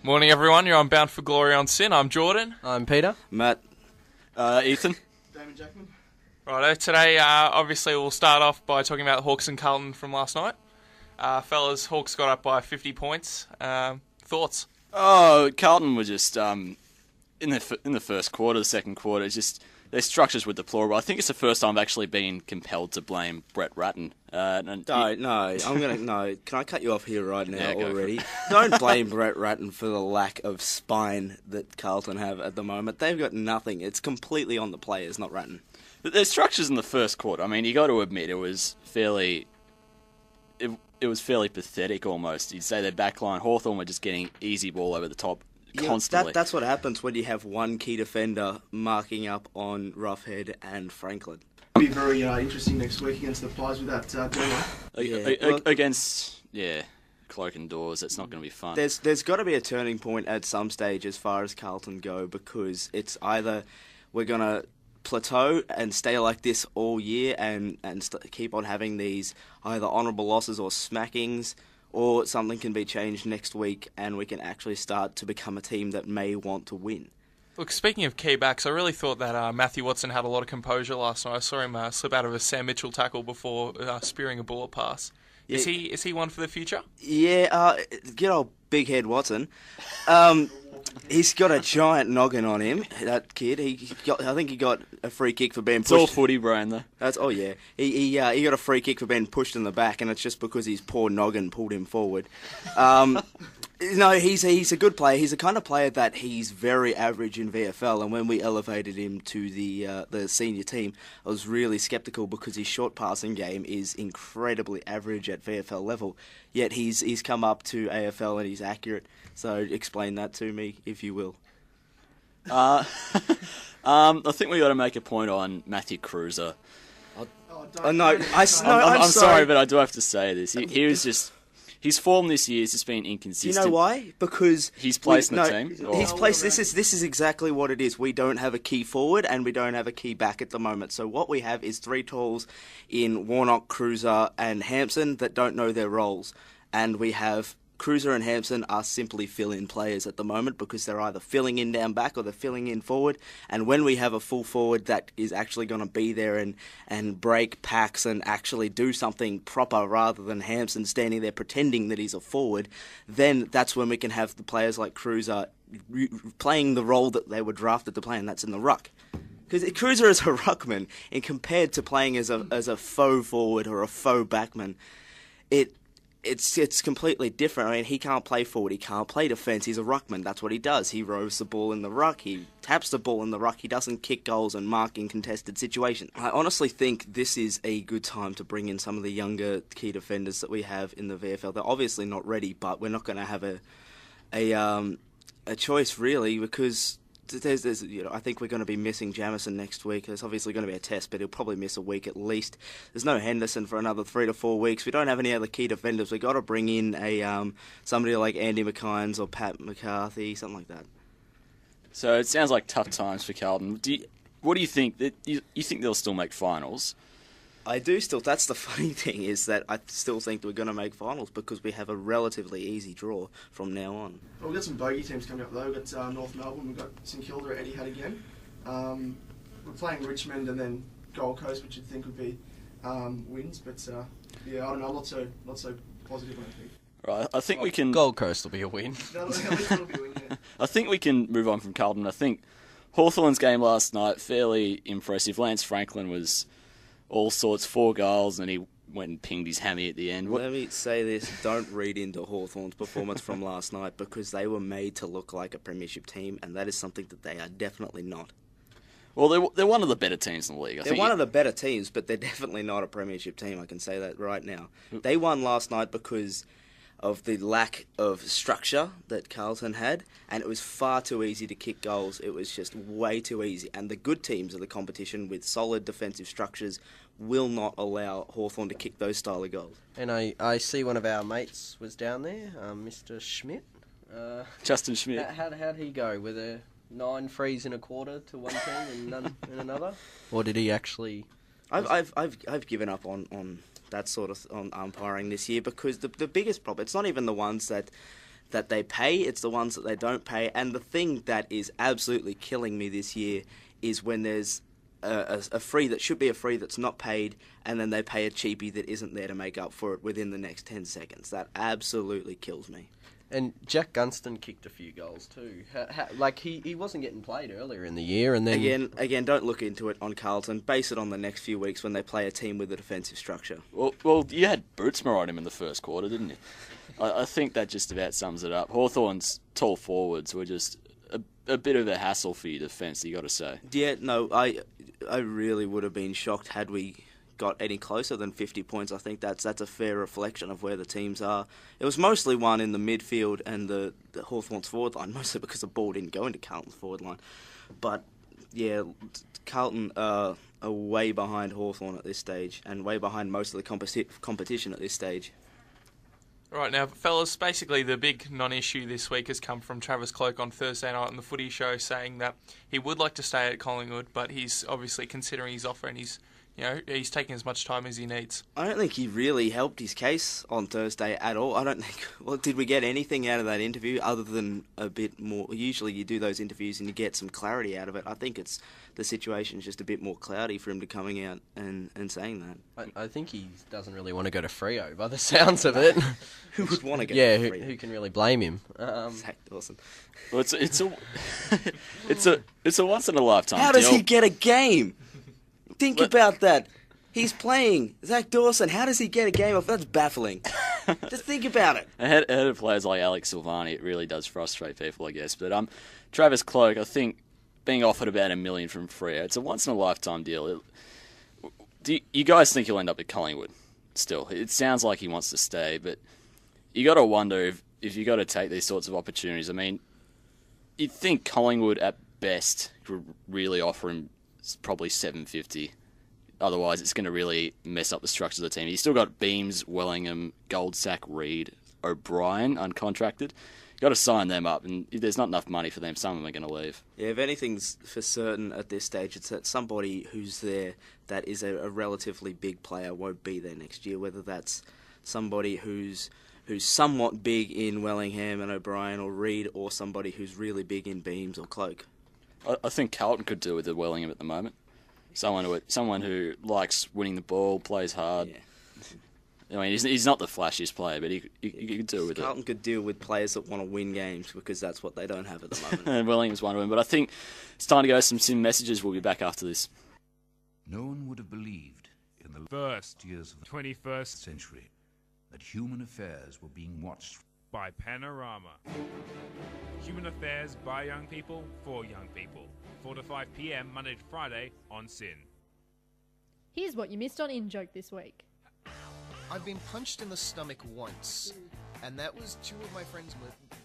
Morning, everyone. You're on Bound for Glory on Sin. I'm Jordan. I'm Peter. Matt. Ethan. Damon Jackman. Righto, today, obviously, we'll start off by talking about Hawks and Carlton from last night. Fellas, Hawks got up by 50 points. Thoughts? Oh, Carlton were just in the first quarter, the second quarter, just their structures were deplorable. I think it's the first time I've actually been compelled to blame Brett Ratton. No. Can I cut you off here right now Yeah, go already? Don't blame Brett Ratton for the lack of spine that Carlton have at the moment. They've got nothing. It's completely on the players, not Ratton. But their structures in the first quarter, I mean, you got to admit it was fairly pathetic almost. You'd say their backline, Hawthorn were just getting easy ball over the top constantly. That's what happens when you have one key defender marking up on Roughhead and Franklin. It'll be very interesting next week against the Pies with that duo. Against Cloak and Doors, it's not going to be fun. There's got to be a turning point at some stage as far as Carlton go, because it's either we're going to plateau and stay like this all year and keep on having these either honourable losses or smackings, or something can be changed next week and we can actually start to become a team that may want to win. Look, speaking of key backs, I really thought that Matthew Watson had a lot of composure last night. I saw him slip out of a Sam Mitchell tackle before spearing a bullet pass. Yeah. Is he one for the future? Yeah, good old big head Watson. He's got a giant noggin on him, that kid. I think he got a free kick for being pushed. It's all footy brain, though. He got a free kick for being pushed in the back, and it's just because his poor noggin pulled him forward. No, he's a good player. He's the kind of player that he's very average in VFL, and when we elevated him to the senior team, I was really sceptical because his short passing game is incredibly average at VFL level. Yet he's come up to AFL and he's accurate. So explain that to me, if you will. I think we got to make a point on Matthew Cruiser. I'm sorry, but I do have to say this. He was just. His form this year has just been inconsistent. Do you know why? Because he's placed in the team. He's placed. This is exactly what it is. We don't have a key forward and we don't have a key back at the moment. So what we have is three talls in Warnock, Cruiser, and Hampson that don't know their roles, and we have. Cruiser and Hampson are simply fill-in players at the moment because they're either filling in down back or they're filling in forward. And when we have a full forward that is actually going to be there and break packs and actually do something proper rather than Hampson standing there pretending that he's a forward, then that's when we can have the players like Cruiser playing the role that they were drafted to play, and that's in the ruck. Because Cruiser is a ruckman, and compared to playing as a faux forward or a faux backman, It's completely different. I mean, he can't play forward, he can't play defence, he's a ruckman, that's what he does. He roves the ball in the ruck, he taps the ball in the ruck, he doesn't kick goals and mark in contested situations. I honestly think this is a good time to bring in some of the younger key defenders that we have in the VFL. They're obviously not ready, but we're not going to have a choice really, because there's I think we're going to be missing Jamison next week. There's obviously going to be a test, but he'll probably miss a week at least. There's no Henderson for another 3 to 4 weeks. We don't have any other key defenders. We've got to bring in somebody like Andy McKines or Pat McCarthy, something like that. So it sounds like tough times for Carlton. What do you think? You think they'll still make finals? I do still. That's the funny thing, is that I still think we're going to make finals because we have a relatively easy draw from now on. Well, we've got some bogey teams coming up though. We've got North Melbourne, we've got St Kilda at Etihad again. We're playing Richmond and then Gold Coast, which you'd think would be wins, but I don't know, not so positive, I think. Right, I think we can. Gold Coast will be a win. No, at least it'll be a win, yeah. I think we can move on from Carlton. I think Hawthorn's game last night, fairly impressive. Lance Franklin was all sorts, 4 goals, and he went and pinged his hammy at the end. Let me say this, don't read into Hawthorn's performance from last night, because they were made to look like a premiership team, and that is something that they are definitely not. Well, they're one of the better teams in the league. They're one of the better teams, but they're definitely not a premiership team, I can say that right now. They won last night because of the lack of structure that Carlton had, and it was far too easy to kick goals. It was just way too easy, and the good teams of the competition with solid defensive structures will not allow Hawthorn to kick those style of goals. And I see one of our mates was down there, Mr. Schmidt. Justin Schmidt. How'd he go? With 9 frees in a quarter to one team and none in another? Or did he actually... I've given up on that sort of on umpiring this year, because the biggest problem, it's not even the ones that that they pay, it's the ones that they don't pay. And the thing that is absolutely killing me this year is when there's a free that should be a free that's not paid, and then they pay a cheapie that isn't there to make up for it within the next 10 seconds. That absolutely kills me. And Jack Gunston kicked a few goals too. He wasn't getting played earlier in the year, and then again, don't look into it on Carlton. Base it on the next few weeks when they play a team with a defensive structure. Well, you had Bootsma on him in the first quarter, didn't you? I think that just about sums it up. Hawthorn's tall forwards were just a bit of a hassle for your defence, you got to say. Yeah, no, I really would have been shocked had we got any closer than 50 points. I think that's a fair reflection of where the teams are. It was mostly one in the midfield and the Hawthorn's forward line, mostly because the ball didn't go into Carlton's forward line. But yeah, Carlton are way behind Hawthorn at this stage, and way behind most of the competition at this stage. Right, now, fellas, basically the big non-issue this week has come from Travis Cloke on Thursday night on the Footy Show, saying that he would like to stay at Collingwood, but he's obviously considering his offer, and he's taking as much time as he needs. I don't think he really helped his case on Thursday at all. I don't think... Well, did we get anything out of that interview other than a bit more... Usually you do those interviews and you get some clarity out of it. I think the situation's just a bit more cloudy for him to coming out and saying that. I think he doesn't really want to go to Freo, by the sounds of it. Who would want to go to Freo? Who can really blame him? Zach Dawson. Well, it's a once in a lifetime How does he get a game? Think about that. He's playing Zach Dawson. How does he get a game off? That's baffling. Just think about it. Ahead of players like Alex Silvani, it really does frustrate people, I guess. But Travis Cloke, I think, being offered about $1 million from Freo, it's a once in a lifetime deal. Do you guys think he'll end up at Collingwood? Still, it sounds like he wants to stay, but you got to wonder if you got to take these sorts of opportunities. I mean, you'd think Collingwood at best could really offer him probably $750. Otherwise, it's going to really mess up the structure of the team. He's still got Beams, Wellingham, Goldsack, Reid, O'Brien uncontracted. Got to sign them up, and if there's not enough money for them, some of them are going to leave. Yeah, if anything's for certain at this stage, it's that somebody who's there that is a relatively big player won't be there next year, whether that's somebody who's somewhat big in Wellingham and O'Brien or Reid, or somebody who's really big in Beams or Cloke. I think Carlton could do with the Wellingham at the moment. Someone who likes winning the ball, plays hard. Yeah. I mean, he's not the flashiest player, but he could deal with it. Carlton could deal with players that want to win games, because that's what they don't have at the moment. And Wellingham's one of them. But I think it's time to go some sim messages. We'll be back after this. No one would have believed in the first years of the 21st century that human affairs were being watched by Panorama. Human affairs by young people, for young people. 4 to 5 p.m. Monday to Friday on SYN. Here's what you missed on In Joke this week. I've been punched in the stomach once, and that was two of my friends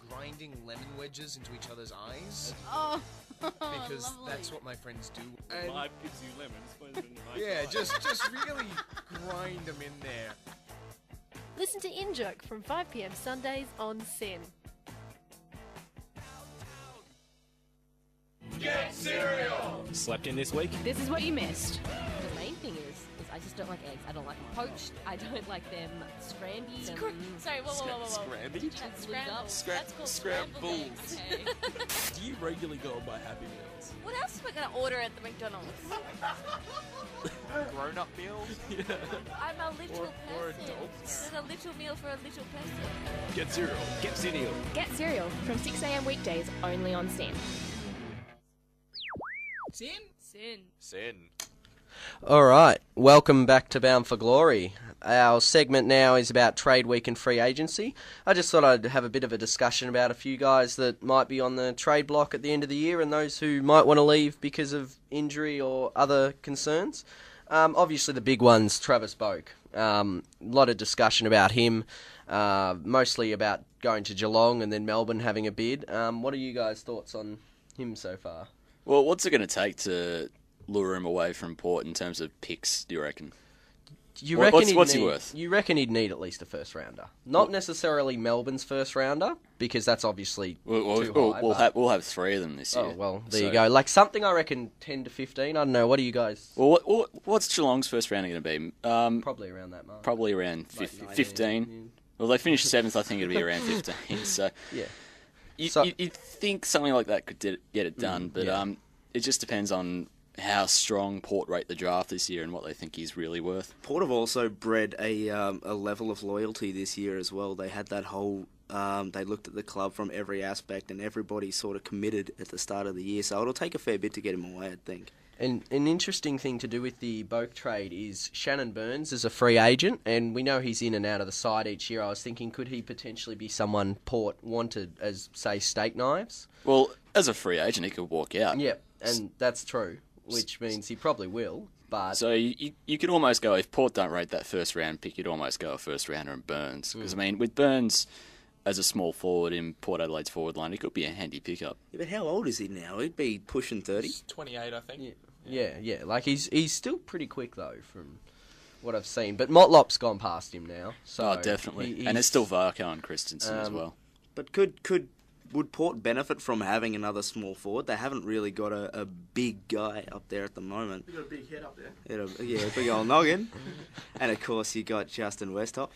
grinding lemon wedges into each other's eyes. Oh, because lovely. That's what my friends do. And life gives you lemons. Yeah, just really grind them in there. Listen to In Joke from 5 p.m. Sundays on SYN. Get cereal! Slept in this week? This is what you missed. The main thing is I just don't like eggs. I don't like them poached. I don't like them scrambled. Sorry, whoa. Scrambled? That's called scrambled eggs. Do you regularly go and buy Happy Meals? What else am I going to order at the McDonald's? Grown-up meals? Yeah. I'm a little person. Or adults. There's a little meal for a little person. Get cereal. Get cereal. Get cereal from 6 a.m. weekdays only on SYN. SYN. Alright, welcome back to Bound for Glory. Our segment now is about trade week and free agency. I just thought I'd have a bit of a discussion about a few guys that might be on the trade block at the end of the year, and those who might want to leave because of injury or other concerns. Obviously the big one's Travis Boak. A lot of discussion about him, mostly about going to Geelong and then Melbourne having a bid. What are you guys' thoughts on him so far? Well, what's it going to take to lure him away from Port in terms of picks, do you reckon? What's he worth? You reckon he'd need at least a first rounder. Not necessarily Melbourne's first rounder, because that's obviously too high. We'll have 3 of them this year. Oh, well, there you go. Like something I reckon 10 to 15. I don't know. What do you guys... Well, what's Geelong's first rounder going to be? Probably around that mark. Probably around 15. Well, they finished 7th. I think it'd be around 15. So Yeah. you'd think something like that could get it done, but it just depends on how strong Port rate the draft this year and what they think he's really worth. Port have also bred a level of loyalty this year as well. They had that whole. They looked at the club from every aspect, and everybody sort of committed at the start of the year. So it'll take a fair bit to get him away, I think. And an interesting thing to do with the Boak trade is Shannon Burns is a free agent, and we know he's in and out of the side each year. I was thinking, could he potentially be someone Port wanted as, say, steak knives? Well, as a free agent, he could walk out. Yep, and that's true, which means he probably will. But so you could almost go, if Port don't rate that first round pick, you'd almost go a first rounder in Burns. Because, I mean, with Burns as a small forward in Port Adelaide's forward line, he could be a handy pickup. Yeah, but how old is he now? He'd be pushing 30. He's 28, I think. Yeah. Like, he's still pretty quick, though, from what I've seen. But Motlop's gone past him now. So definitely. And it's still Varco and Christensen as well. But would Port benefit from having another small forward? They haven't really got a big guy up there at the moment. You've got a big head up there. A big old noggin. And, of course, you got Justin Westhoff.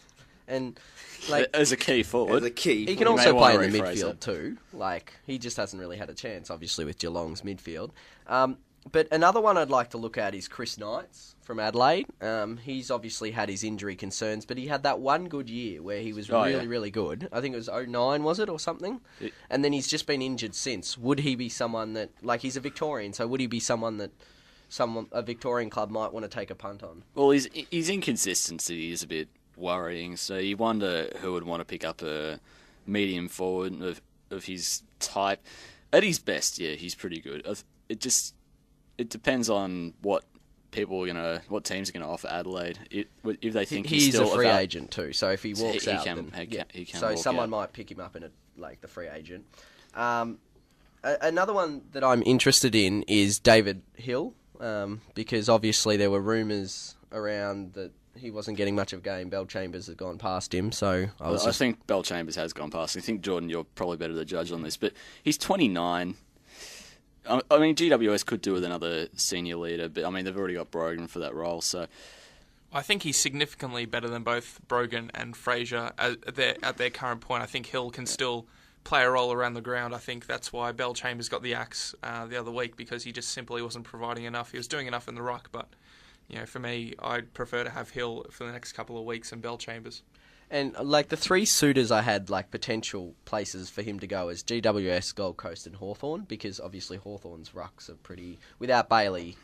And like as a key forward, he can also play in the midfield too. Like, he just hasn't really had a chance, obviously, with Geelong's midfield. But another one I'd like to look at is Chris Knights from Adelaide. He's obviously had his injury concerns, but he had that one good year where he was really good. I think it was 2009, was it, or something? And then he's just been injured since. Would he be someone that, like, he's a Victorian, so would he be someone that a Victorian club might want to take a punt on? Well, his inconsistency is a bit worrying, so you wonder who would want to pick up a medium forward of his type. At his best, yeah, he's pretty good. It depends on what what teams are gonna offer Adelaide. If they think he's still a free agent too, so if he walks out, he can. So someone might pick him up in the free agent. Another one that I'm interested in is David Hill, because obviously there were rumours around that he wasn't getting much of a game. Bell Chambers had gone past him, so I think Bell Chambers has gone past him. I think, Jordan, you're probably better to judge on this, but he's 29. I mean, GWS could do with another senior leader, but I mean, they've already got Brogan for that role, so I think he's significantly better than both Brogan and Fraser at their current point. I think Hill can still play a role around the ground. I think that's why Bell Chambers got the axe the other week, because he just simply wasn't providing enough. He was doing enough in the ruck, but for me, I'd prefer to have Hill for the next couple of weeks and Bell Chambers. And like the three suitors I had like potential places for him to go as GWS, Gold Coast and Hawthorn, because obviously Hawthorn's rucks are pretty, without Bailey.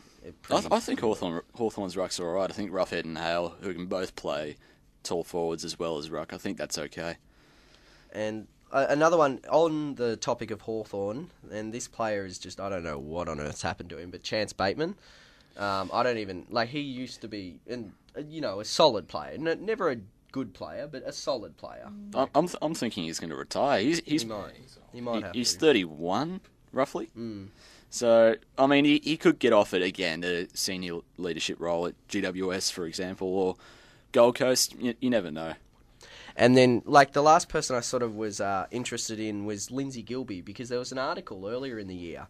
I think Hawthorn's rucks are alright. I think Roughhead and Hale, who can both play tall forwards as well as ruck, I think that's okay. And another one on the topic of Hawthorn, and this player is just, I don't know what on earth's happened to him, but Chance Bateman. I don't even, like, he used to be, a solid player. Never a good player, but a solid player. I'm thinking he's going to retire. He might have He's 31, roughly. So, I mean, he could get offered, again, a senior leadership role at GWS, for example, or Gold Coast. You never know. And then, like, the last person I sort of was interested in was Lindsay Gilbey, because there was an article earlier in the year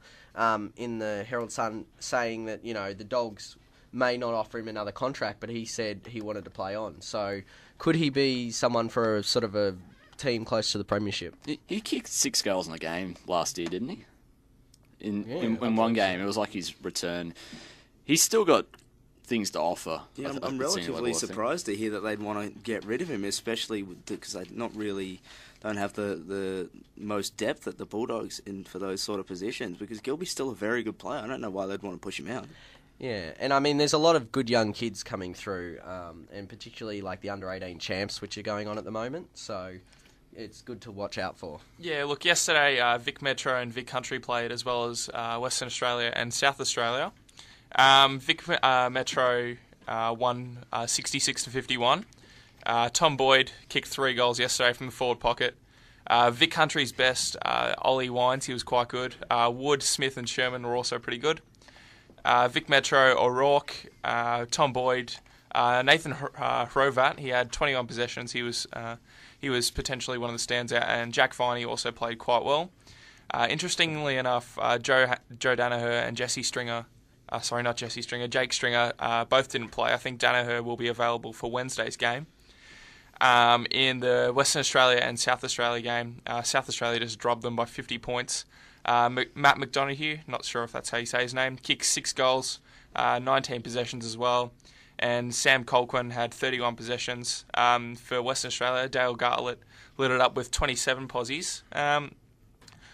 in the Herald Sun saying that, the Dogs may not offer him another contract, but he said he wanted to play on. So could he be someone for a sort of a team close to the premiership? He kicked 6 goals in the game last year, didn't he? In one game. It was like his return. He's still got things to offer. Yeah, I'm relatively surprised to hear that they'd want to get rid of him, especially because they don't have the most depth at the Bulldogs for those sort of positions, because Gilby's still a very good player. I don't know why they'd want to push him out. Yeah, and I mean, there's a lot of good young kids coming through, and particularly like the under-18 champs, which are going on at the moment, so it's good to watch out for. Yeah, look, yesterday Vic Metro and Vic Country played, as well as Western Australia and South Australia. Vic Metro won 66-51. Tom Boyd kicked 3 goals yesterday from the forward pocket. Vic Country's best, Ollie Wines, he was quite good. Wood, Smith and Sherman were also pretty good. Vic Metro, O'Rourke, Tom Boyd, Nathan Hrovat, he had 21 possessions. He was potentially one of the standouts, and Jack Viney also played quite well. Interestingly enough, Joe Danaher and Jake Stringer both didn't play. I think Danaher will be available for Wednesday's game. in the Western Australia and South Australia game. South Australia just drubbed them by 50 points. Matt McDonough, not sure if that's how you say his name, kicked 6 goals, 19 possessions as well. And Sam Colquhoun had 31 possessions. For Western Australia, Dale Gartlett lit it up with 27 posies.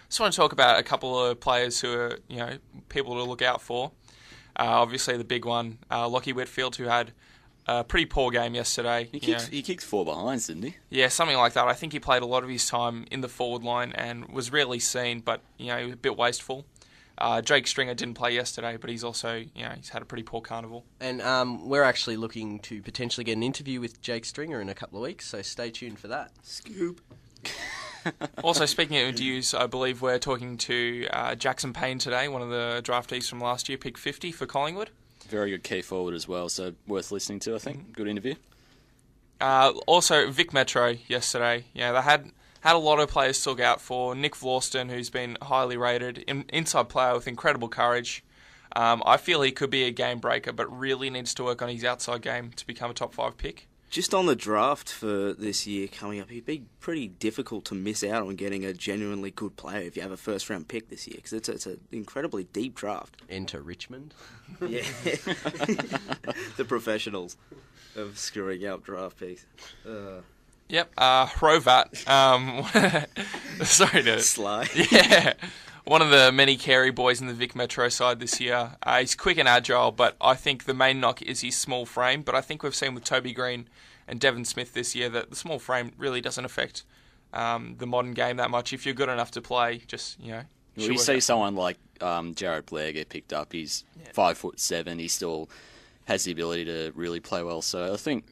Just want to talk about a couple of players who are, people to look out for. Obviously, the big one, Lockie Whitfield, who had a pretty poor game yesterday. He kicked 4 behinds, didn't he? Yeah, something like that. I think he played a lot of his time in the forward line and was rarely seen, but he was a bit wasteful. Jake Stringer didn't play yesterday, but he's also, he's had a pretty poor carnival. And we're actually looking to potentially get an interview with Jake Stringer in a couple of weeks, so stay tuned for that. Scoop. Also, speaking of interviews, I believe we're talking to Jackson Paine today, one of the draftees from last year, pick 50 for Collingwood. Very good key forward as well, so worth listening to, I think. Good interview. Also, Vic Metro yesterday. They had a lot of players to look out for. Nick Vlauston, who's been highly rated, inside player with incredible courage. I feel he could be a game breaker, but really needs to work on his outside game to become a top 5 pick. Just on the draft for this year coming up, it'd be pretty difficult to miss out on getting a genuinely good player if you have a first-round pick this year, because it's an incredibly deep draft. Enter Richmond. Yeah. The professionals of screwing up draft picks. Yep, Hrovat. Sorry to... Sly. Yeah. One of the many Carey boys in the Vic Metro side this year. He's quick and agile, but I think the main knock is his small frame. But I think we've seen with Toby Green and Devon Smith this year that the small frame really doesn't affect the modern game that much. If you're good enough to play, just, Well, you see someone like Jared Blair get picked up. He's 5'7". He still has the ability to really play well. So I think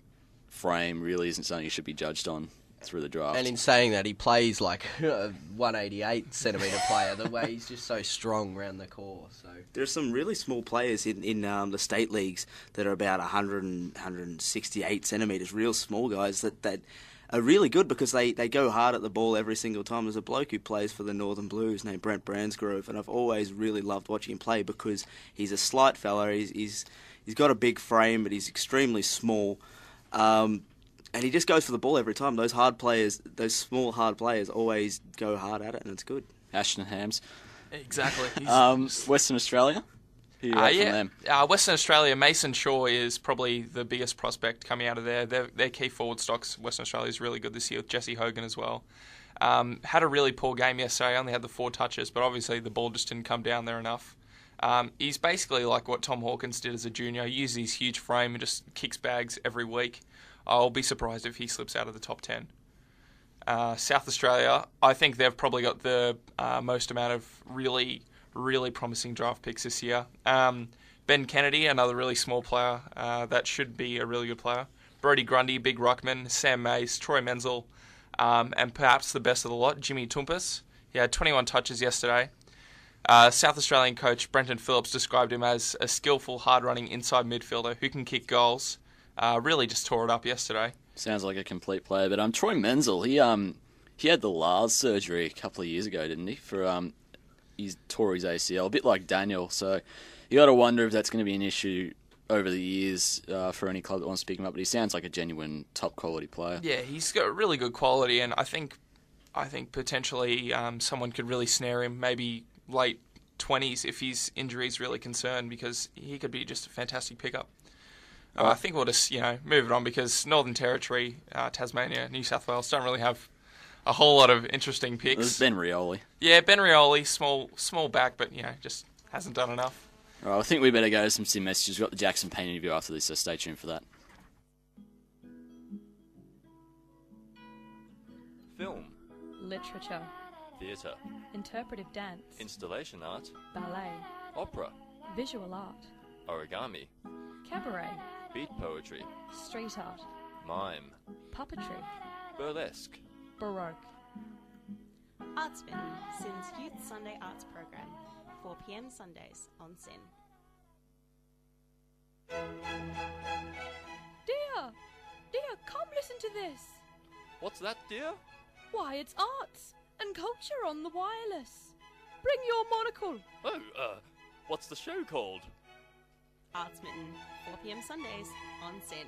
frame really isn't something you should be judged on through the draft. And in saying that, he plays like a 188 centimetre player, the way he's just so strong around the core. So there's some really small players in the state leagues that are about 168 centimetres, real small guys that are really good because they go hard at the ball every single time. There's a bloke who plays for the Northern Blues named Brent Bransgrove, and I've always really loved watching him play because he's a slight fella. He's got a big frame, but he's extremely small. And he just goes for the ball every time. Those small hard players always go hard at it, and it's good. Ashton Hams. Exactly. Western Australia? Who you got from them? Western Australia, Mason Shaw is probably the biggest prospect coming out of there. Their key forward stocks, Western Australia, is really good this year with Jesse Hogan as well. Had a really poor game yesterday, only had the 4 touches, but obviously the ball just didn't come down there enough. He's basically like what Tom Hawkins did as a junior. He uses his huge frame and just kicks bags every week. I'll be surprised if he slips out of the top 10. South Australia, I think they've probably got the most amount of really, really promising draft picks this year. Ben Kennedy, another really small player that should be a really good player. Brodie Grundy, big ruckman. Sam Mays, Troy Menzel, and perhaps the best of the lot, Jimmy Toumpas. He had 21 touches yesterday. South Australian coach Brenton Phillips described him as a skillful, hard-running inside midfielder who can kick goals. Really just tore it up yesterday. Sounds like a complete player. But Troy Menzel, he had the Lars surgery a couple of years ago, didn't he? For he tore his ACL, a bit like Daniel. So you got to wonder if that's going to be an issue over the years for any club that wants to pick him up. But he sounds like a genuine top quality player. Yeah, he's got really good quality, and I think potentially someone could really snare him. Maybe late 20s if his injury is really concerned, because he could be just a fantastic pickup. I think we'll just move it on, because Northern Territory, Tasmania, New South Wales don't really have a whole lot of interesting picks. There's Ben Rioli. Yeah, Ben Rioli, small back, but just hasn't done enough. All right, I think we better go to some SIM messages. We've got the Jackson Paine interview after this, so stay tuned for that. Film. Literature. Theatre. Interpretive dance. Installation art. Ballet. Opera. Visual art. Origami. Cabaret. Beat poetry. Street art. Mime. Puppetry. Burlesque. Baroque. Artsman, SIN's Youth Sunday Arts Program, 4 p.m. Sundays on SIN. Dear, come listen to this. What's that, dear? Why, it's arts and culture on the wireless. Bring your monocle. Oh, what's the show called? Artsmitten, 4 p.m. Sundays on SIN.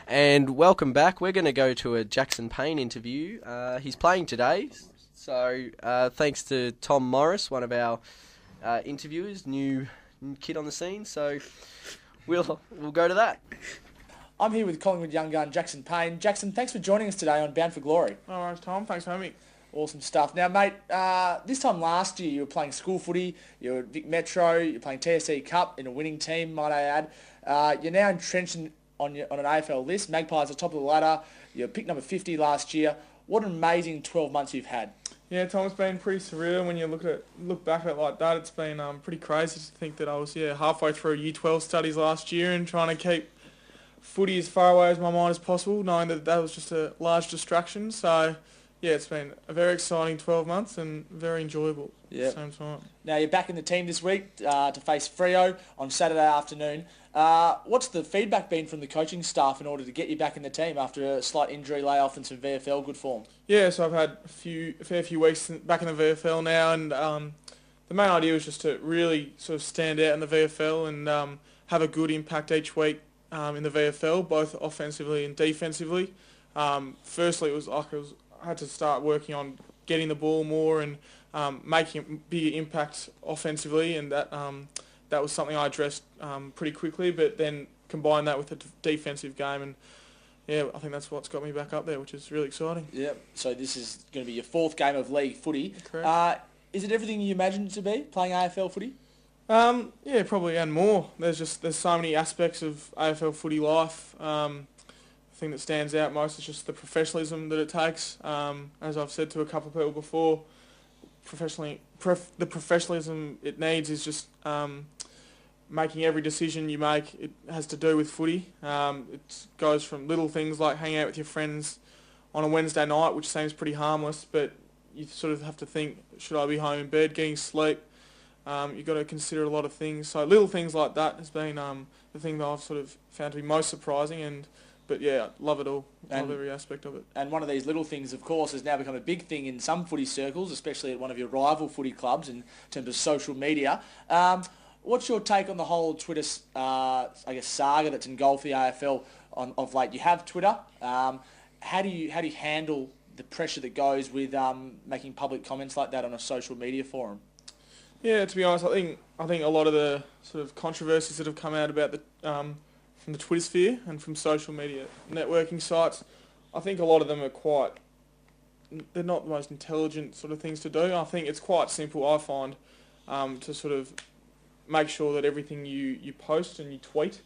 And welcome back. We're going to go to a Jackson Paine interview. He's playing today, so thanks to Tom Morris, one of our interviewers, new kid on the scene. So we'll go to that. I'm here with Collingwood young gun Jackson Paine. Jackson, thanks for joining us today on Bound for Glory. No worries, Tom. Thanks for having me. Awesome stuff. Now, mate, this time last year you were playing school footy, you were at Vic Metro, you're playing TSC Cup in a winning team, might I add. You're now entrenched on an AFL list. Magpies at the top of the ladder. You picked number 50 last year. What an amazing 12 months you've had. Yeah, Tom, it's been pretty surreal when you look back at it like that. It's been pretty crazy to think that I was halfway through Year 12 studies last year and trying to keep footy as far away as my mind as possible, knowing that was just a large distraction. So, yeah, it's been a very exciting 12 months and very enjoyable at the same time. Now, you're back in the team this week to face Freo on Saturday afternoon. What's the feedback been from the coaching staff in order to get you back in the team after a slight injury layoff and some VFL good form? Yeah, so I've had a fair few weeks back in the VFL now, and the main idea was just to really sort of stand out in the VFL and have a good impact each week in the VFL, both offensively and defensively. Firstly, I had to start working on getting the ball more and making a bigger impact offensively, and that was something I addressed pretty quickly, but then combine that with a defensive game, and yeah, I think that's what's got me back up there, which is really exciting. Yeah, so this is going to be your fourth game of league footy. Correct. Is it everything you imagined it to be, playing AFL footy? Yeah, probably, and more. There's so many aspects of AFL footy life. The thing that stands out most is just the professionalism that it takes. As I've said to a couple of people before, the professionalism it needs is just making every decision you make. It has to do with footy. It goes from little things like hanging out with your friends on a Wednesday night, which seems pretty harmless, but you sort of have to think, should I be home in bed, getting sleep? You've got to consider a lot of things. So little things like that has been the thing that I've sort of found to be most surprising. But yeah, love it all. Love every aspect of it. And one of these little things, of course, has now become a big thing in some footy circles, especially at one of your rival footy clubs in terms of social media. What's your take on the whole Twitter, saga that's engulfed the AFL of late? You have Twitter. How do you handle the pressure that goes with making public comments like that on a social media forum? Yeah, to be honest, I think a lot of the sort of controversies that have come out about from the Twitter sphere and from social media networking sites, I think a lot of them are they're not the most intelligent sort of things to do. I think it's quite simple, I find, to sort of make sure that everything you post and you tweet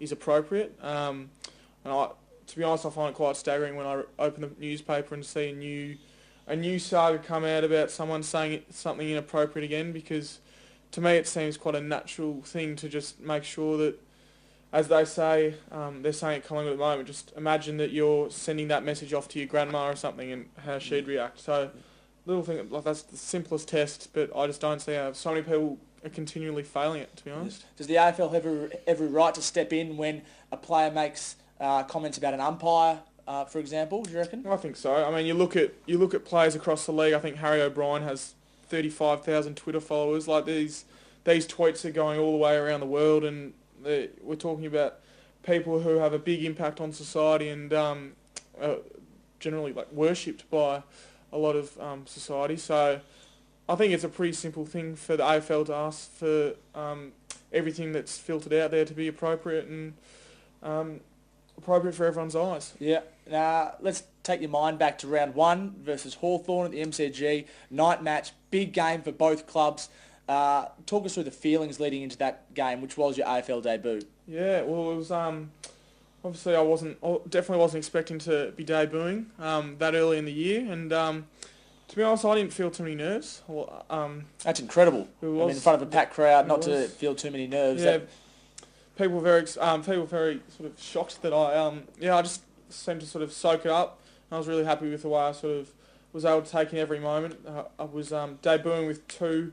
is appropriate. To be honest, I find it quite staggering when I open the newspaper and see a new saga come out about someone saying something inappropriate again, because to me it seems quite a natural thing to just make sure that, as they say, they're saying at Collingwood at the moment, just imagine that you're sending that message off to your grandma or something and how she'd react. So, little thing, like that's the simplest test, but I just don't see how so many people are continually failing it, to be honest. Does the AFL have every right to step in when a player makes comments about an umpire, for example, do you reckon? I think so. I mean, you look at players across the league. I think Harry O'Brien has 35,000 Twitter followers. Like these tweets are going all the way around the world, and we're talking about people who have a big impact on society and generally worshipped by a lot of society. So I think it's a pretty simple thing for the AFL to ask for everything that's filtered out there to be appropriate and appropriate for everyone's eyes. Yeah. Now, let's take your mind back to round 1 versus Hawthorn at the MCG. Night match, big game for both clubs. Talk us through the feelings leading into that game, which was your AFL debut. Yeah, well, it was obviously I definitely wasn't expecting to be debuting that early in the year, and to be honest, I didn't feel too many nerves. That's incredible. In front of a packed crowd, not to feel too many nerves. Yeah, people were very sort of shocked that I just seemed to sort of soak it up. And I was really happy with the way I sort of was able to take in every moment. I was debuting with 2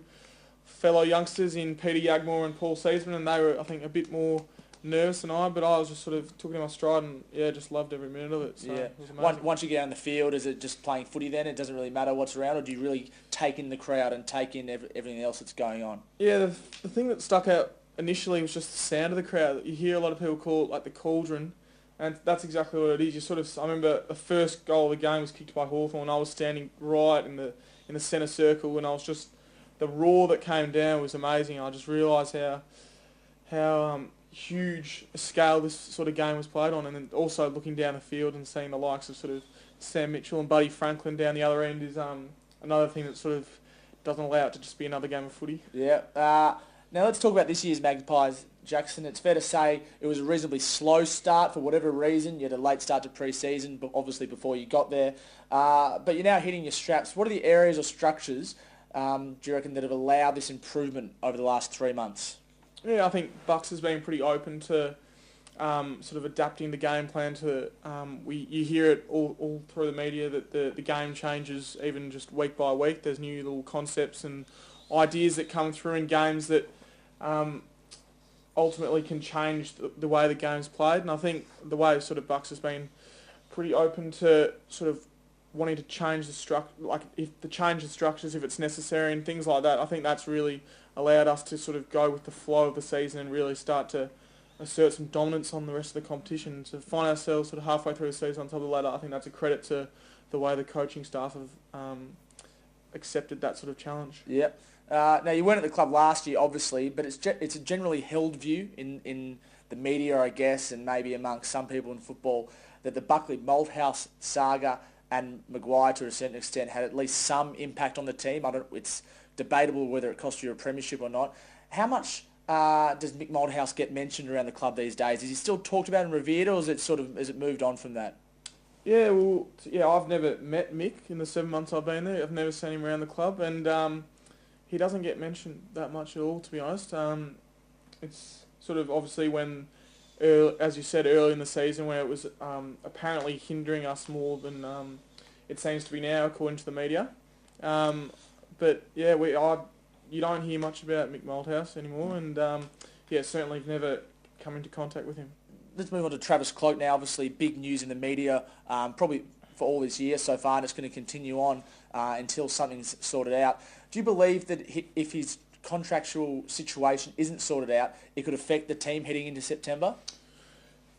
fellow youngsters in Peter Yagmore and Paul Season, and they were, I think, a bit more nervous than I, but I was just sort of took it in my stride and just loved every minute of it. So it was amazing. Once you get on the field, is it just playing footy then? It doesn't really matter what's around, or do you really take in the crowd and take in everything else that's going on? Yeah, the thing that stuck out initially was just the sound of the crowd. You hear a lot of people call it like the cauldron, And that's exactly what it is. I remember the first goal of the game was kicked by Hawthorn. I was standing right in the centre circle, and the roar that came down was amazing. I just realised how huge a scale this sort of game was played on, and then also looking down the field and seeing the likes of sort of Sam Mitchell and Buddy Franklin down the other end is another thing that sort of doesn't allow it to just be another game of footy. Yeah. Now let's talk about this year's Magpies, Jackson. It's fair to say it was a reasonably slow start for whatever reason. You had a late start to pre-season, but obviously before you got there. But you're now hitting your straps. What are the areas or structures do you reckon that have allowed this improvement over the last 3 months? Yeah, I think Bucks has been pretty open to sort of adapting the game plan to. You hear it all through the media that the game changes even just week by week. There's new little concepts and ideas that come through in games that ultimately can change the way the game's played. And I think the way sort of Bucks has been pretty open to sort of wanting to change the structures if it's necessary and things like that. I think that's really allowed us to sort of go with the flow of the season and really start to assert some dominance on the rest of the competition. To find ourselves sort of halfway through the season on top of the ladder, I think that's a credit to the way the coaching staff have accepted that sort of challenge. Yep. Now, you weren't at the club last year, obviously, but it's a generally held view in the media, I guess, and maybe amongst some people in football, that the Buckley Malthouse saga and Maguire, to a certain extent, had at least some impact on the team. It's debatable whether it cost you a premiership or not. How much does Mick Malthouse get mentioned around the club these days? Is he still talked about and revered, or has it moved on from that? Yeah, I've never met Mick in the 7 months I've been there. I've never seen him around the club, and he doesn't get mentioned that much at all, to be honest. It's sort of obviously when, as you said, early in the season, where it was apparently hindering us more than it seems to be now, according to the media. But yeah, you don't hear much about Mick Malthouse anymore, and certainly never come into contact with him. Let's move on to Travis Cloke now. Obviously, big news in the media, probably for all this year so far, and it's going to continue on until something's sorted out. Do you believe that if his contractual situation isn't sorted out, it could affect the team heading into September?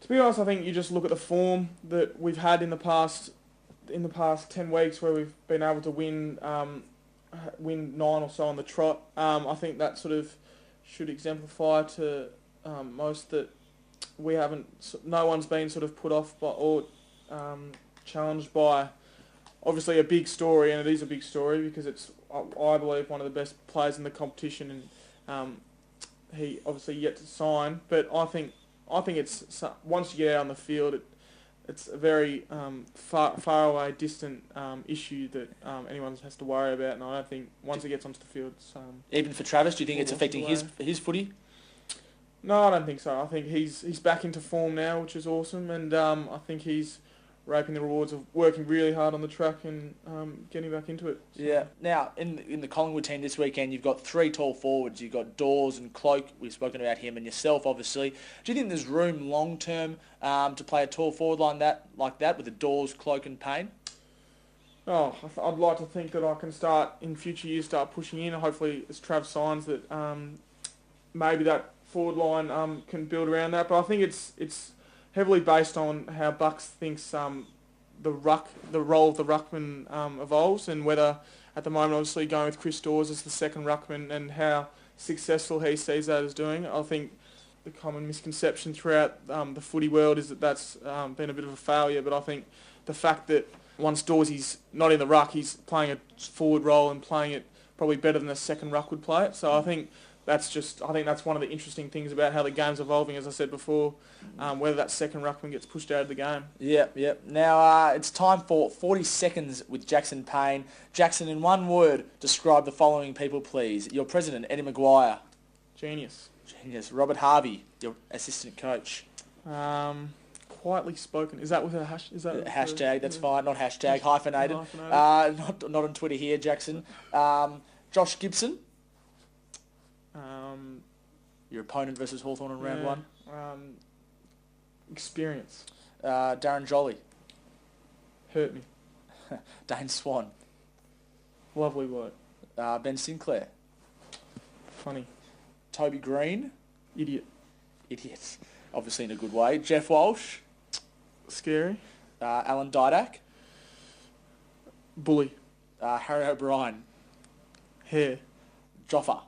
To be honest, I think you just look at the form that we've had in the past 10 weeks, where we've been able to win 9 or so on the trot. I think that sort of should exemplify to most that no one's been sort of put off or challenged by obviously a big story, and it is a big story because it's, I believe, one of the best players in the competition, and he obviously yet to sign. But I think it's, once you get out on the field, it's a very far away, distant issue that anyone has to worry about, and I don't think once it gets onto the field, it's, even for Travis, do you think it's affecting his footy? No, I don't think so. I think he's back into form now, which is awesome, and I think he's reaping the rewards of working really hard on the track and getting back into it. So. Yeah. Now, in the Collingwood team this weekend, you've got 3 tall forwards. You've got Dawes and Cloke. We've spoken about him, and yourself, obviously. Do you think there's room long term to play a tall forward like that with the Dawes, Cloke, and Paine? Oh, I'd like to think that I can start in future years pushing in. Hopefully, as Trav signs, that maybe that forward line can build around that. But I think it's heavily based on how Bucks thinks the role of the ruckman evolves, and whether at the moment, obviously going with Chris Dawes as the second ruckman and how successful he sees that as doing. I think the common misconception throughout the footy world is that that's been a bit of a failure, but I think the fact that once Dawes not in the ruck, he's playing a forward role and playing it probably better than a second ruck would play it. So I think that's one of the interesting things about how the game's evolving, as I said before, whether that second ruckman gets pushed out of the game. Yeah. Now, it's time for 40 seconds with Jackson Paine. Jackson, in one word, describe the following people, please. Your president, Eddie Maguire. Genius. Robert Harvey, your assistant coach. Quietly spoken. Is that with a hash? Is that hashtag? That's fine. Not hashtag. Hyphenated. Not on Twitter here, Jackson. Josh Gibson. Your opponent versus Hawthorn in round 1. Experience. Darren Jolly. Hurt me. Dane Swan. Lovely bloke. Ben Sinclair. Funny. Toby Green. Idiot. Obviously in a good way. Jeff Walsh. Scary. Alan Didak. Bully. Harry O'Brien. Hair. Joffa.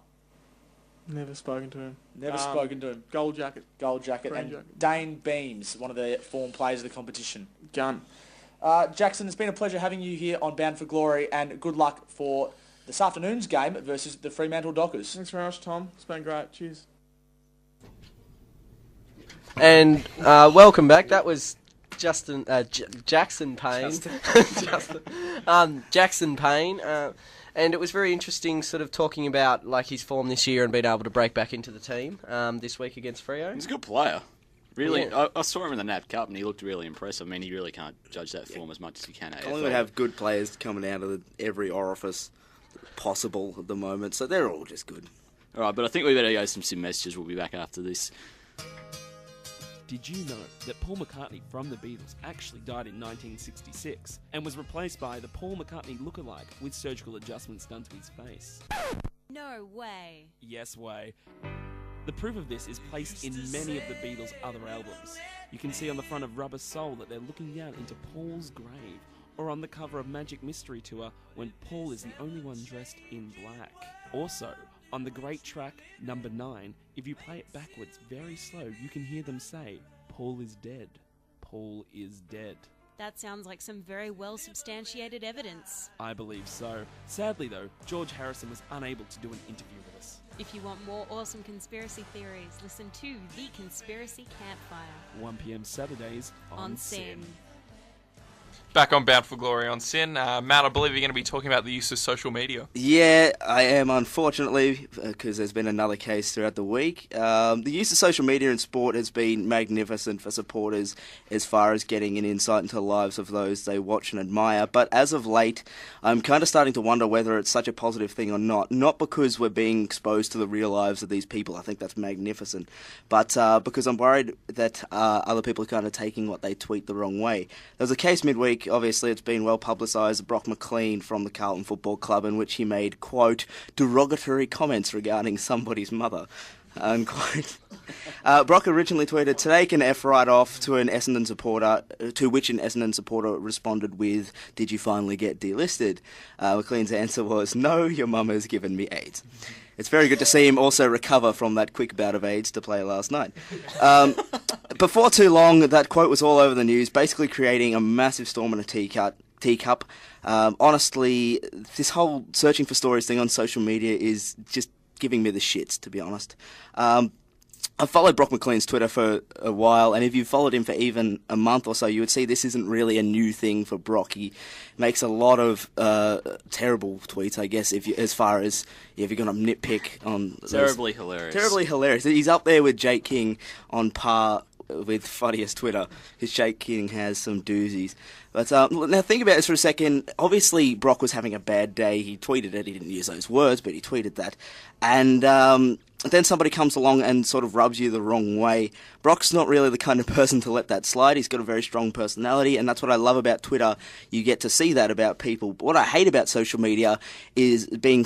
Never spoken to him. Never spoken to him. Gold jacket. Gold jacket. Green And jacket. Dane Beams, one of the former players of the competition. Gun. Jackson, it's been a pleasure having you here on Bound for Glory, and good luck for this afternoon's game versus the Fremantle Dockers. Thanks very much, Tom. It's been great. Cheers. And welcome back. That was Jackson Paine. Jackson Paine. And it was very interesting sort of talking about like his form this year and being able to break back into the team this week against Freo. He's a good player. Really, Yeah. I saw him in the Nat Cup and he looked really impressive. I mean, you really can't judge that form as much as you can AFL. Collingwood have good players coming out of every orifice possible at the moment, so they're all just good. All right, but I think we better go some messages. We'll be back after this. Did you know that Paul McCartney from the Beatles actually died in 1966 and was replaced by the Paul McCartney lookalike with surgical adjustments done to his face? No way. Yes way. The proof of this is placed in many of the Beatles' other albums. You can see on the front of Rubber Soul that they're looking down into Paul's grave, or on the cover of Magic Mystery Tour when Paul is the only one dressed in black. Also, on the great track number 9, if you play it backwards very slow, you can hear them say, "Paul is dead. Paul is dead." That sounds like some very well substantiated evidence. I believe so. Sadly though, George Harrison was unable to do an interview with us. If you want more awesome conspiracy theories, listen to The Conspiracy Campfire. 1 p.m. Saturdays on Sin. Back on Bound for Glory on Sin. Matt, I believe you're going to be talking about the use of social media. Yeah, I am, unfortunately, because there's been another case throughout the week. The use of social media in sport has been magnificent for supporters as far as getting an insight into the lives of those they watch and admire. But as of late, I'm kind of starting to wonder whether it's such a positive thing or not. Not because we're being exposed to the real lives of these people. I think that's magnificent. But because I'm worried that other people are kind of taking what they tweet the wrong way. There was a case midweek. Obviously, it's been well publicised, Brock McLean from the Carlton Football Club, in which he made, quote, derogatory comments regarding somebody's mother, unquote. Brock originally tweeted, "Today can F right off," to an Essendon supporter, to which an Essendon supporter responded with, "Did you finally get delisted?" McLean's answer was, "No, your mum has given me AIDS." It's very good to see him also recover from that quick bout of AIDS to play last night. Before too long, that quote was all over the news, basically creating a massive storm in a teacup. Honestly, this whole searching for stories thing on social media is just giving me the shits, to be honest. I've followed Brock McLean's Twitter for a while, and if you've followed him for even a month or so, you would see this isn't really a new thing for Brock. He makes a lot of terrible tweets, I guess, if you're going to nitpick on... Terribly hilarious. Terribly hilarious. He's up there with Jake King on par with funniest Twitter, because Jake King has some doozies. But now think about this for a second. Obviously, Brock was having a bad day. He tweeted it. He didn't use those words, but he tweeted that. And then somebody comes along and sort of rubs you the wrong way. Brock's not really the kind of person to let that slide. He's got a very strong personality, and that's what I love about Twitter. You get to see that about people. But what I hate about social media is being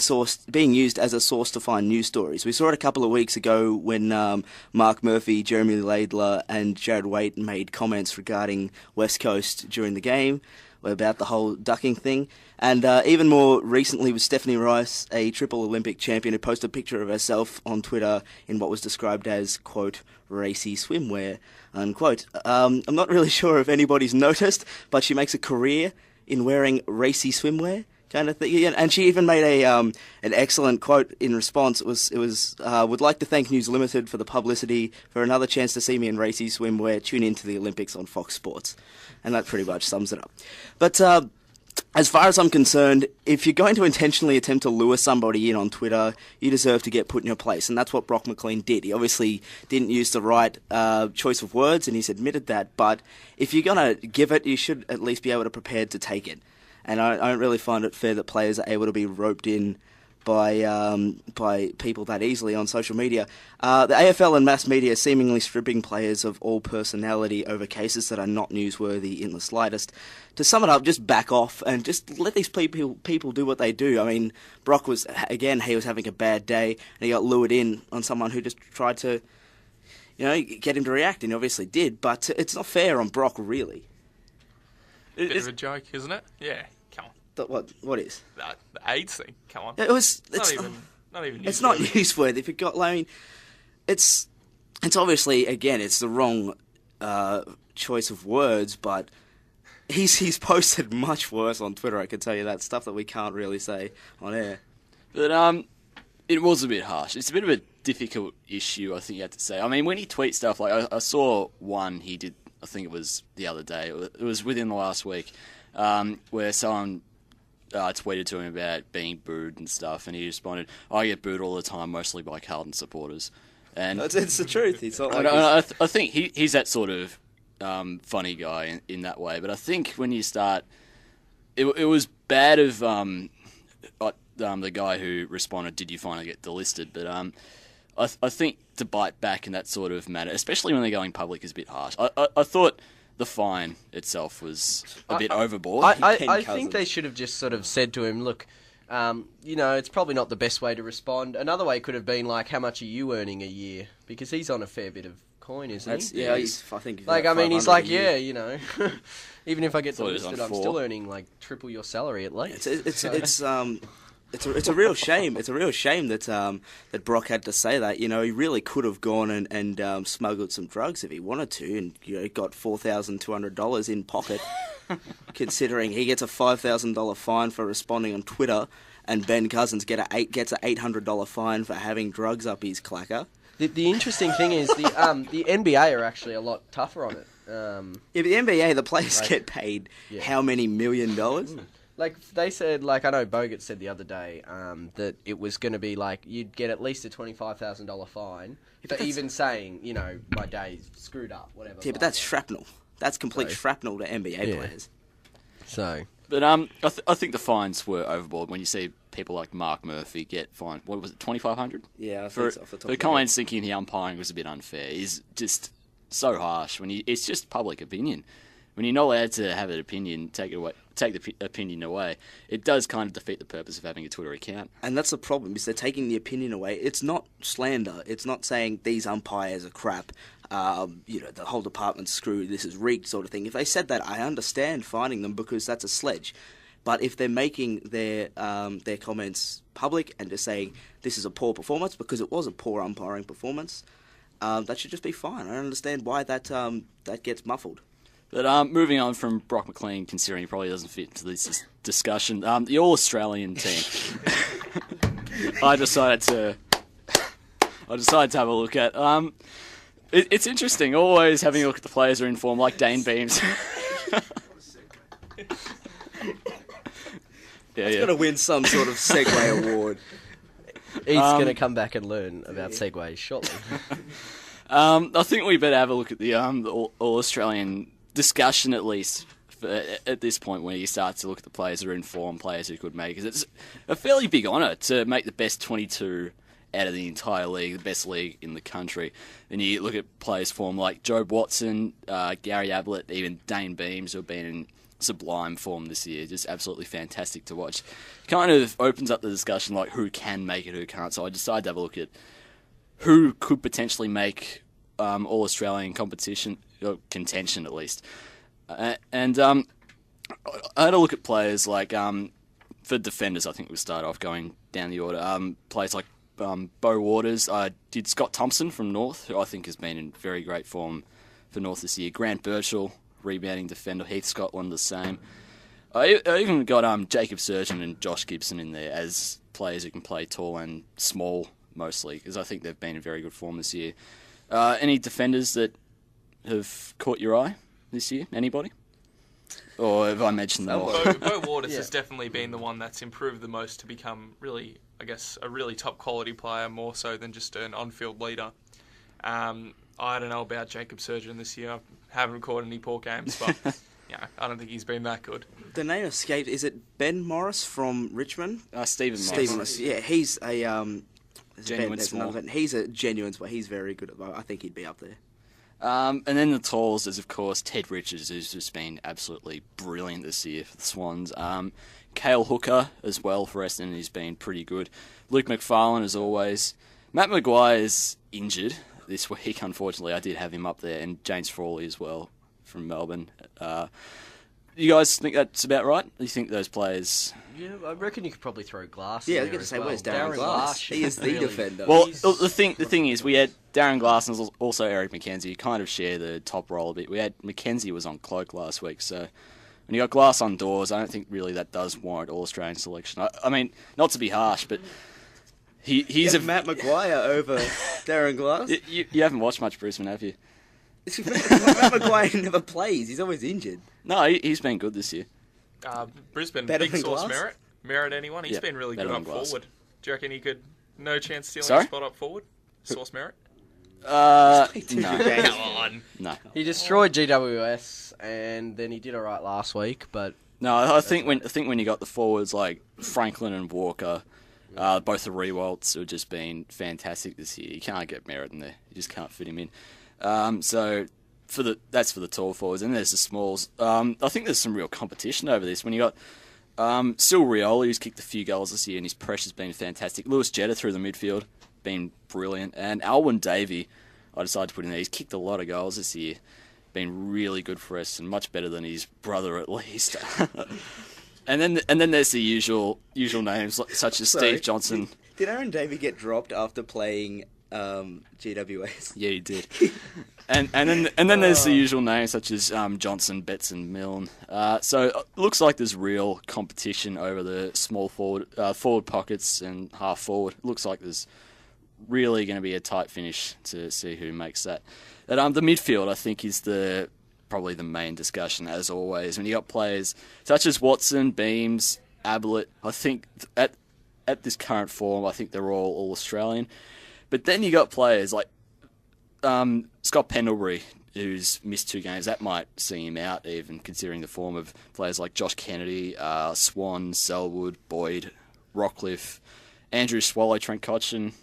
used as a source to find news stories. We saw it a couple of weeks ago when Mark Murphy, Jeremy Laidler, and Jared Waite made comments regarding West Coast during the game about the whole ducking thing. And even more recently with Stephanie Rice, a triple Olympic champion, who posted a picture of herself on Twitter in what was described as, quote, racy swimwear, unquote. I'm not really sure if anybody's noticed, but she makes a career in wearing racy swimwear kind of thing. And she even made an excellent quote in response. It was would like to thank News Limited for the publicity, for another chance to see me in racy swimwear. Tune in to the Olympics on Fox Sports. And that pretty much sums it up. But as far as I'm concerned, if you're going to intentionally attempt to lure somebody in on Twitter, you deserve to get put in your place. And that's what Brock McLean did. He obviously didn't use the right choice of words, and he's admitted that. But if you're going to give it, you should at least be able to prepare to take it. And I don't really find it fair that players are able to be roped in by people that easily on social media. The AFL and mass media are seemingly stripping players of all personality over cases that are not newsworthy in the slightest. To sum it up, just back off and just let these people do what they do. I mean, Brock was, again, he was having a bad day and he got lured in on someone who just tried to, get him to react, and he obviously did. But it's not fair on Brock, really. Bit of a joke, isn't it? Yeah, come on. What is? The AIDS thing, come on. It's not even it's not newsworthy. If it got, I mean, it's obviously, again, it's the wrong choice of words, but he's posted much worse on Twitter, I can tell you that, stuff that we can't really say on air. But it was a bit harsh. It's a bit of a difficult issue, I think you have to say. I mean, when he tweets stuff, like I saw one he did, I think it was the other day, it was within the last week, where someone tweeted to him about being booed and stuff, and he responded, I get booed all the time, mostly by Carlton supporters. And it's the truth. It's not like I think he's that sort of funny guy in that way, but I think when you start, it was bad of the guy who responded, did you finally get delisted? But I think to bite back in that sort of manner, especially when they're going public, is a bit harsh. I thought the fine itself was a bit overboard. I think they should have just sort of said to him, look, it's probably not the best way to respond. Another way could have been like, how much are you earning a year? Because he's on a fair bit of coin, isn't he? Yeah, I think. He's like, even if I get delisted, I'm still earning like triple your salary at least. It's a real shame. It's a real shame that Brock had to say that. He really could have gone and smuggled some drugs if he wanted to, and got $4,200 in pocket. Considering he gets a $5,000 fine for responding on Twitter, and Ben Cousins gets a $800 fine for having drugs up his clacker. The interesting thing is the NBA are actually a lot tougher on it. But the NBA, the players get paid how many $1 million? Like they said, I know Bogut said the other day that it was going to be you'd get at least a $25,000 fine for even saying, my day's screwed up, whatever. Yeah, but that's shrapnel. That's complete shrapnel to NBA players. But I think the fines were overboard when you see people like Mark Murphy get fined. What was it, $2,500? Yeah, I think so, off the top for comments thinking the umpiring was a bit unfair is just so harsh. It's just public opinion. When you're not allowed to have an opinion, take the opinion away, it does kind of defeat the purpose of having a Twitter account. And that's the problem, is they're taking the opinion away. It's not slander. It's not saying these umpires are crap, the whole department's screwed, this is rigged sort of thing. If they said that, I understand fining them because that's a sledge. But if they're making their comments public and just saying this is a poor performance, because it was a poor umpiring performance, that should just be fine. I don't understand why that gets muffled. But moving on from Brock McLean, considering he probably doesn't fit into this discussion, the All-Australian team. I decided to have a look at. It's interesting, always having a look at the players who are in form, like Dane Beams. He's going to win some sort of Segway award. He's going to come back and learn about Segways shortly. I think we better have a look at the All-Australian discussion, at least at this point, where you start to look at the players who are in form, players who could make it. It's a fairly big honour to make the best 22 out of the entire league, the best league in the country. And you look at players' form like Jobe Watson, Gary Ablett, even Dane Beams, who have been in sublime form this year. Just absolutely fantastic to watch. Kind of opens up the discussion like who can make it, who can't. So I decided to have a look at who could potentially make All-Australian competition, or contention at least. And I had a look at players like, for defenders, I think we'll start off going down the order. Players like Beau Waters. I did Scott Thompson from North, who I think has been in very great form for North this year. Grant Birchall, rebounding defender. Heath Scotland, the same. I even got Jacob Surgeon and Josh Gibson in there as players who can play tall and small, mostly, because I think they've been in very good form this year. Any defenders that have caught your eye this year? Anybody? Or have I mentioned them all? Beau Waters has definitely been the one that's improved the most to become really, I guess, a really top quality player, more so than just an on-field leader. I don't know about Jacob Surgeon this year. I haven't caught any poor games, but I don't think he's been that good. The name escaped. Is it Ben Morris from Richmond? Stephen Morris. Stephen Morris. Yeah, he's a genuine small. He's a genuine small. He's very good at that. I think he'd be up there. And then the talls is, of course, Ted Richards, who's just been absolutely brilliant this year for the Swans. Cale Hooker as well for Essendon, he's been pretty good. Luke McFarlane, as always. Matt Maguire's injured. this week, unfortunately. I did have him up there, and James Frawley as well from Melbourne. You guys think that's about right? You think those players... Yeah, I reckon you could probably throw Glass Yeah, I in was there going to as say, well. where's Darren Glass? He is the defender. Well, the thing is, we had Darren Glass and also Eric McKenzie, who kind of share the top role a bit. We had McKenzie was on Cloak last week, so when you got Glass on doors, I don't think really that does warrant All-Australian selection. I mean, not to be harsh, but he's Matt Maguire over Darren Glass. You haven't watched much Brisbane, have you? Matt Maguire never plays. He's always injured. No, he's been good this year. Brisbane, Better big than source Glass? Merritt anyone? He's Yeah, been really better good than up Glass. forward. Do you reckon he could, no chance stealing Sorry? a spot up forward? Source Merritt? No. Come on. No. He destroyed GWS, and then he did alright last week, but... No, I think when you got the forwards like Franklin and Walker, both the Rewalts have just been fantastic this year. You can't get Merritt in there. You just can't fit him in. So that's for the tall forwards, and there's the smalls. I think there's some real competition over this. When you got still Rioli, who's kicked a few goals this year, and his pressure's been fantastic. Lewis Jetta through the midfield, been brilliant, and Alwyn Davey, I decided to put in there. He's kicked a lot of goals this year, been really good for us, and much better than his brother at least. and then there's the usual names such as Steve Johnson. Did Aaron Davey get dropped after playing GWS? Yeah, he did. and then there's the usual names such as Johnson, Betts, and Milne. So it looks like there's real competition over the small forward pockets and half forward. It looks like there's really going to be a tight finish to see who makes that. But the midfield, I think, is probably the main discussion as always. When you got players such as Watson, Beams, Ablett, I think at this current form, I think they're all Australian. But then you got players like Scott Pendlebury, who's missed 2 games. That might see him out, even considering the form of players like Josh Kennedy, Swan, Selwood, Boyd, Rockcliffe, Andrew Swallow, Trent Cotchin,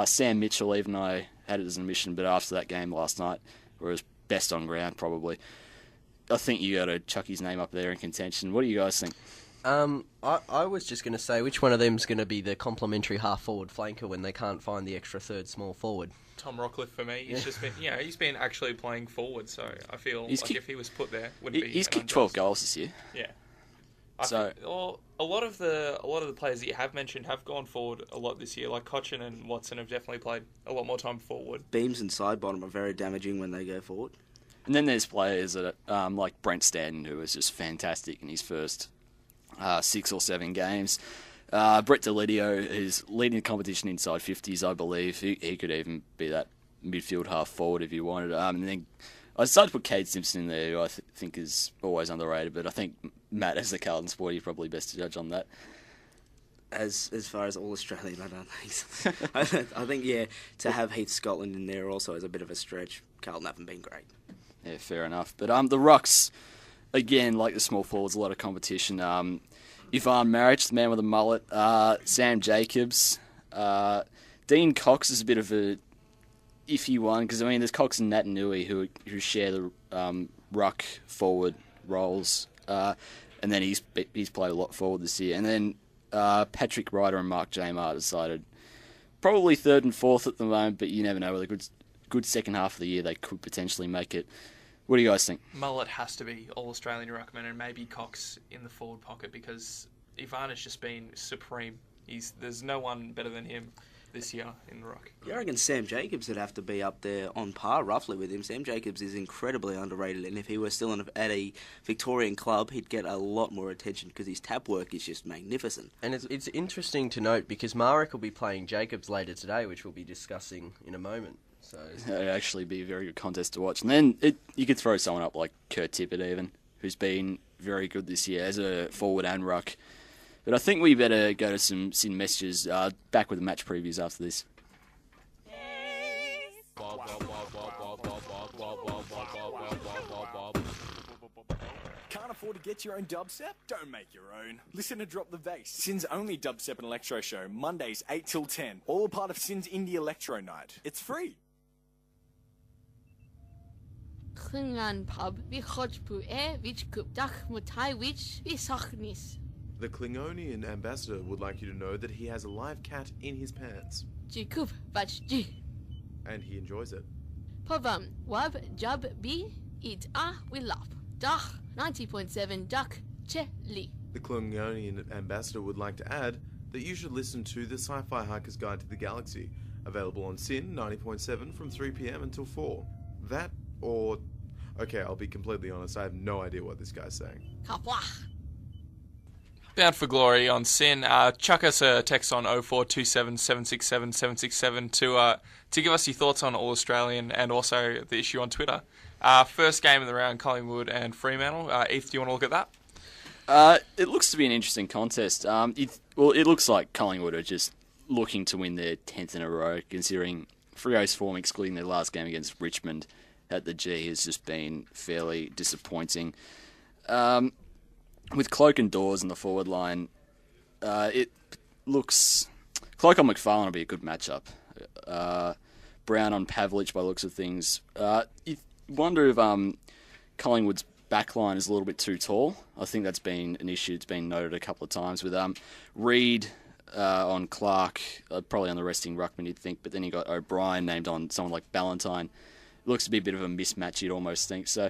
Sam Mitchell. Even I had it as an omission, but after that game last night, where it was best on ground probably, I think you got to chuck his name up there in contention. What do you guys think? I was just going to say, which one of them's going to be the complimentary half-forward flanker when they can't find the extra third small forward? Tom Rockcliffe for me. He's just been, he's been actually playing forward, so I feel if he was put there, wouldn't be. He's kicked 12 goals this year. Yeah. A lot of the players that you have mentioned have gone forward a lot this year. Like Cotchin and Watson have definitely played a lot more time forward. Beams and side bottom are very damaging when they go forward. And then there's players that like Brent Stanton, who was just fantastic in his first 6 or 7 games. Brett Delidio is leading the competition inside 50s, I believe. He could even be that midfield half forward if you wanted. And then I decided to put Cade Simpson in there, who I think is always underrated. But I think Matt, as the Carlton supporter, you're probably best to judge on that. As far as all Australian, I don't think so. I think to have Heath Scotland in there also is a bit of a stretch. Carlton haven't been great. Yeah, fair enough. But the rucks, again, like the small forwards, a lot of competition. Ivan Maric, the man with a mullet. Sam Jacobs. Dean Cox is a bit of a iffy one, because, I mean, there's Cox and Natanui who share the ruck forward roles. And then he's played a lot forward this year. And then Patrick Ryder and Mark Jamar decided probably 3rd and 4th at the moment, but you never know. With a good second half of the year, they could potentially make it. What do you guys think? Mullet has to be All-Australian ruckman, and maybe Cox in the forward pocket, because Ivan has just been supreme. There's no one better than him this year in the ruck. I reckon Sam Jacobs would have to be up there on par roughly with him. Sam Jacobs is incredibly underrated, and if he were still at a Victorian club, he'd get a lot more attention because his tap work is just magnificent. And it's interesting to note because Marek will be playing Jacobs later today, which we'll be discussing in a moment. So it'd actually be a very good contest to watch. And then you could throw someone up like Kurt Tippett even, who's been very good this year as a forward and ruck. But I think we better go to some messages. Back with the match previews after this. Can't afford to get your own dubstep? Don't make your own. Listen to Drop the Bass, Sin's only dubstep and electro show, Mondays 8 till 10. All a part of Sin's Indie Electro Night. It's free. Klingan pub, vi chodpu which kupdach mutai which vi sochnis. The Klingonian ambassador would like you to know that he has a live cat in his pants. Jikup, vach ji. and he enjoys it. Pavam, wab, jub, bi, it, willap. Dach, 90.7, duck, che, The Klingonian ambassador would like to add that you should listen to the Sci-Fi Hiker's Guide to the Galaxy, available on SYN 90.7 from 3 p.m. until 4. That, or... Okay, I'll be completely honest, I have no idea what this guy's saying. Kapwah. Bound for Glory on SYN. Chuck us a text on 0427 767 767 to give us your thoughts on All Australian and also the issue on Twitter. First game of the round, Collingwood and Fremantle. Eth, do you want to look at that? It looks to be an interesting contest. It looks like Collingwood are just looking to win their 10th in a row, considering Freo's form, excluding their last game against Richmond at the G, has just been fairly disappointing. With Cloak and Dawes in the forward line, it looks... Cloak on McFarlane will be a good matchup. Brown on Pavlich by the looks of things. You wonder if Collingwood's backline is a little bit too tall. I think that's been an issue. It's been noted a couple of times with Reid on Clark, probably on the resting ruckman, you'd think, but then you got O'Brien named on someone like Ballantyne. It looks to be a bit of a mismatch, you'd almost think. So,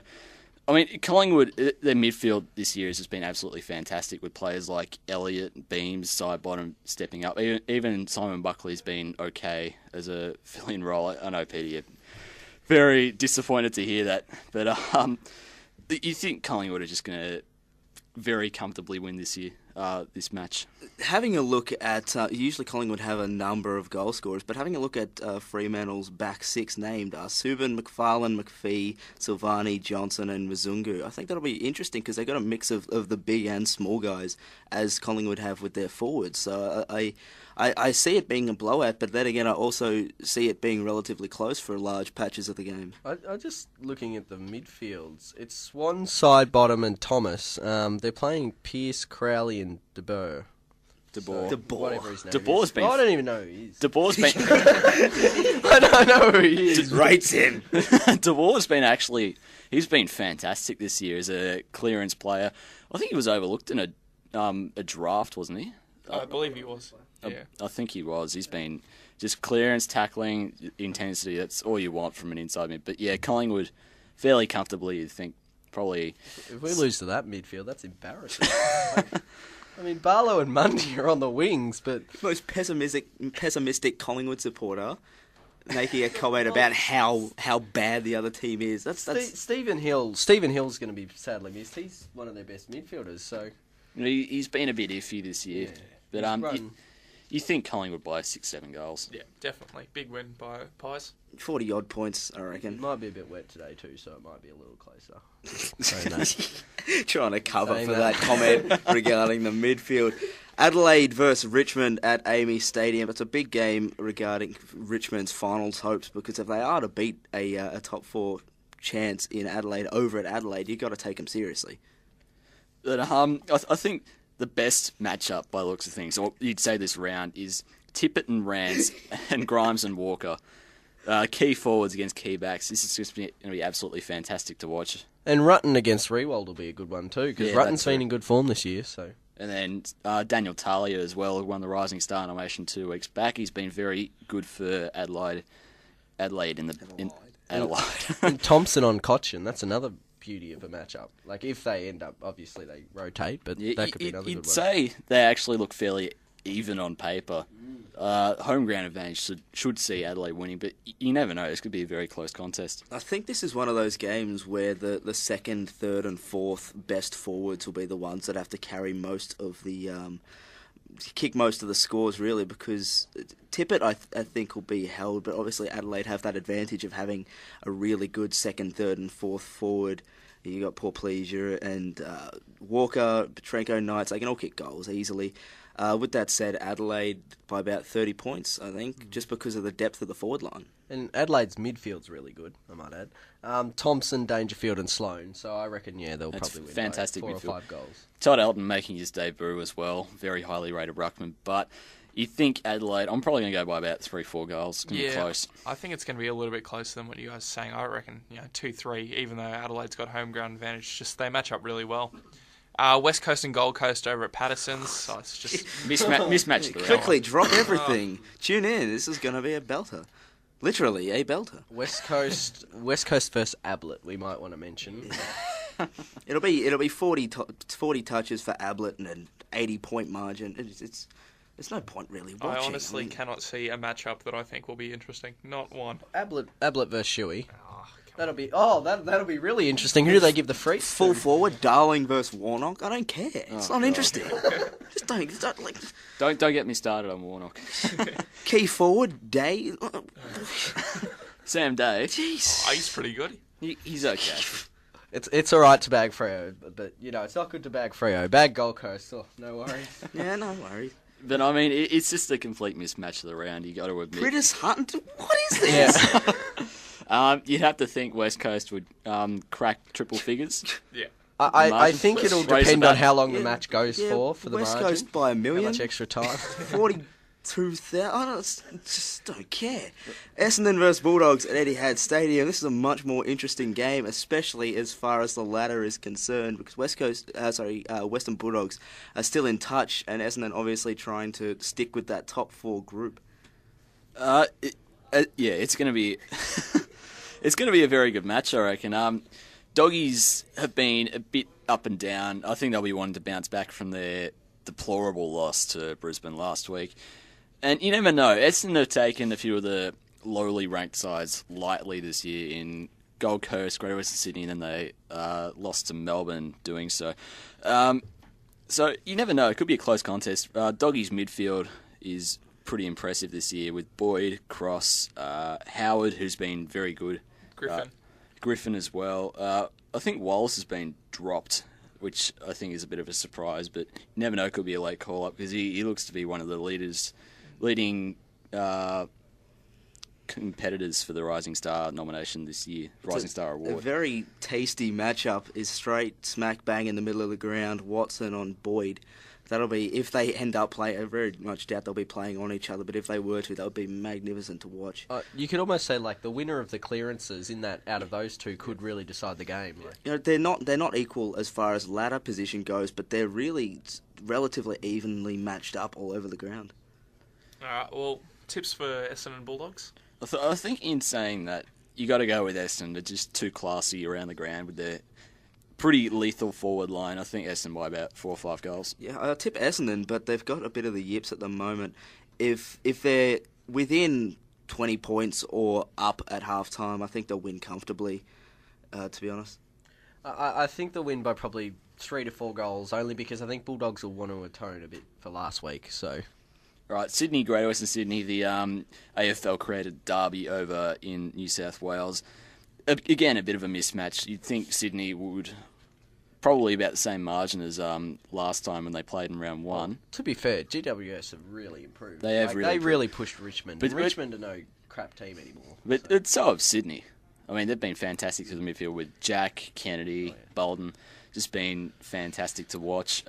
I mean, Collingwood, their midfield this year has just been absolutely fantastic with players like Elliott, Beams, side bottom stepping up. Even Simon Buckley's been okay as a fill-in role. I know, Peter, you're very disappointed to hear that, but you think Collingwood are just going to very comfortably win this year, this match? Having a look at, usually Collingwood have a number of goal scorers, but having a look at Fremantle's back six named, Subban, McFarlane, McPhee, Silvani, Johnson and Mzungu, I think that'll be interesting because they've got a mix of the big and small guys, as Collingwood have with their forwards. So I see it being a blowout, but then again I also see it being relatively close for large patches of the game. I'm just looking at the midfields. It's Swan, Sidebottom and Thomas. They're playing Pearce, Crowley and De Boer. Whatever his name is. I don't even know who he is. De Boer's been... I don't know who he is. Rates him. De Boer's been he's been fantastic this year as a clearance player. I think he was overlooked in a draft, wasn't he? I believe he was. Yeah. I think he was. He's been just clearance, tackling, intensity. That's all you want from an inside mid. But yeah, Collingwood, fairly comfortably, you'd think, probably... If we lose to that midfield, that's embarrassing. I mean, Barlow and Mundy are on the wings, but... Most pessimistic Collingwood supporter making a comment about how bad the other team is. That's Stephen Hill. Stephen Hill's going to be sadly missed. He's one of their best midfielders, so... He's been a bit iffy this year. Yeah, but you think Collingwood by 6-7 goals? Yeah, definitely. Big win by Pies. 40-odd points, I reckon. It might be a bit wet today too, so it might be a little closer. Trying to cover for that comment regarding the midfield. Adelaide versus Richmond at Amy Stadium. It's a big game regarding Richmond's finals hopes, because if they are to beat a top four chance in Adelaide over at Adelaide, you've got to take them seriously. But I think the best matchup by the looks of things, or you'd say this round, is Tippett and Rance and Grimes and Walker. Key forwards against key backs. This is just going to be absolutely fantastic to watch. And Rutten against Rewald will be a good one too, because Rutten's been in good form this year. So. And then Daniel Talia as well, who won the Rising Star nomination 2 weeks back. He's been very good for Adelaide in Adelaide. And Thompson on Cochin, that's another beauty of a matchup. Like, if they end up, obviously they rotate, but that could be another good one. You'd say they actually look fairly even on paper. Home ground advantage should see Adelaide winning, but you never know. This could be a very close contest. I think this is one of those games where the second, third and fourth best forwards will be the ones that have to carry most of the... kick most of the scores, really, because Tippett, I think, will be held, but obviously Adelaide have that advantage of having a really good second, third and fourth forward. You got Portlesia and Walker, Petrenko, Knights. They can all kick goals easily. With that said, Adelaide by about 30 points, I think, just because of the depth of the forward line. And Adelaide's midfield's really good, I might add. Thompson, Dangerfield and Sloane. So I reckon, they'll probably win fantastic by 4 midfield. or 5 goals. Todd Elton making his debut as well. Very highly rated ruckman. But you think Adelaide, I'm probably going to go by about 3-4 goals. It's going to be close. I think it's going to be a little bit closer than what you guys are saying. I reckon, 2-3, even though Adelaide's got home ground advantage. Just they match up really well. West Coast and Gold Coast over at Patterson's. So it's just mismatch. Quickly, drop everything. Tune in. This is going to be a belter. Literally, a belter. West Coast versus Ablett, we might want to mention. It'll be 40 touches for Ablett and an 80-point margin. There's no point really watching. I honestly cannot see a matchup that I think will be interesting. Not one. Ablett versus Shuey. That'll be really interesting. Who do they give the free? Full forward, Darling versus Warnock. I don't care. It's not interesting. Just don't get me started on Warnock. Key forward, Day. Sam Day. Jeez. Oh, he's pretty good. He's okay. It's all right to bag Freo, but it's not good to bag Freo. Bag Gold Coast. Oh, no worries. Yeah, no worries. But I mean, it's just a complete mismatch of the round. You got to admit. British Huntington. What is this? Yeah. You'd have to think West Coast would crack triple figures. Yeah. I think it'll depend on how long the match goes for the West margin. Coast by 1 million. How much extra time? 42,000. I just don't care. Essendon versus Bulldogs at Etihad Stadium. This is a much more interesting game, especially as far as the ladder is concerned, because Western Bulldogs are still in touch, and Essendon obviously trying to stick with that top 4 group. It's going to be it's going to be a very good match, I reckon. Doggies have been a bit up and down. I think they'll be wanting to bounce back from their deplorable loss to Brisbane last week. And you never know. Essendon have taken a few of the lowly ranked sides lightly this year in Gold Coast, Greater Western Sydney, and then they lost to Melbourne doing so. So you never know. It could be a close contest. Doggies midfield is pretty impressive this year with Boyd, Cross, Howard, who's been very good. Griffin as well. I think Wallace has been dropped, which I think is a bit of a surprise, but you never know, it could be a late call-up because he looks to be one of the leading competitors for the Rising Star nomination this year, Rising Star Award. A very tasty matchup is straight smack bang in the middle of the ground, Watson on Boyd. That'll be, if they end up playing, I very much doubt they'll be playing on each other, but if they were to, that would be magnificent to watch. You could almost say like the winner of the clearances out of those two could really decide the game. They're not equal as far as ladder position goes, but they're really relatively evenly matched up all over the ground. Alright, well, tips for Essendon Bulldogs? I think in saying that, you got to go with Essendon. They're just too classy around the ground with their pretty lethal forward line. I think Essendon by about 4 or 5 goals. Yeah, I'll tip Essendon, but they've got a bit of the yips at the moment. If they're within 20 points or up at half-time, I think they'll win comfortably, to be honest. I think they'll win by probably 3 to 4 goals, only because I think Bulldogs will want to atone a bit for last week, so... Right, Sydney, Greater Western Sydney, the AFL-created derby over in New South Wales. Again, a bit of a mismatch. You'd think Sydney would probably about the same margin as last time when they played in round 1. Well, to be fair, GWS have really improved. They have really pushed Richmond. But Richmond are no crap team anymore. But so have Sydney. I mean, they've been fantastic to the midfield with Jack, Kennedy, Bolden. Just been fantastic to watch.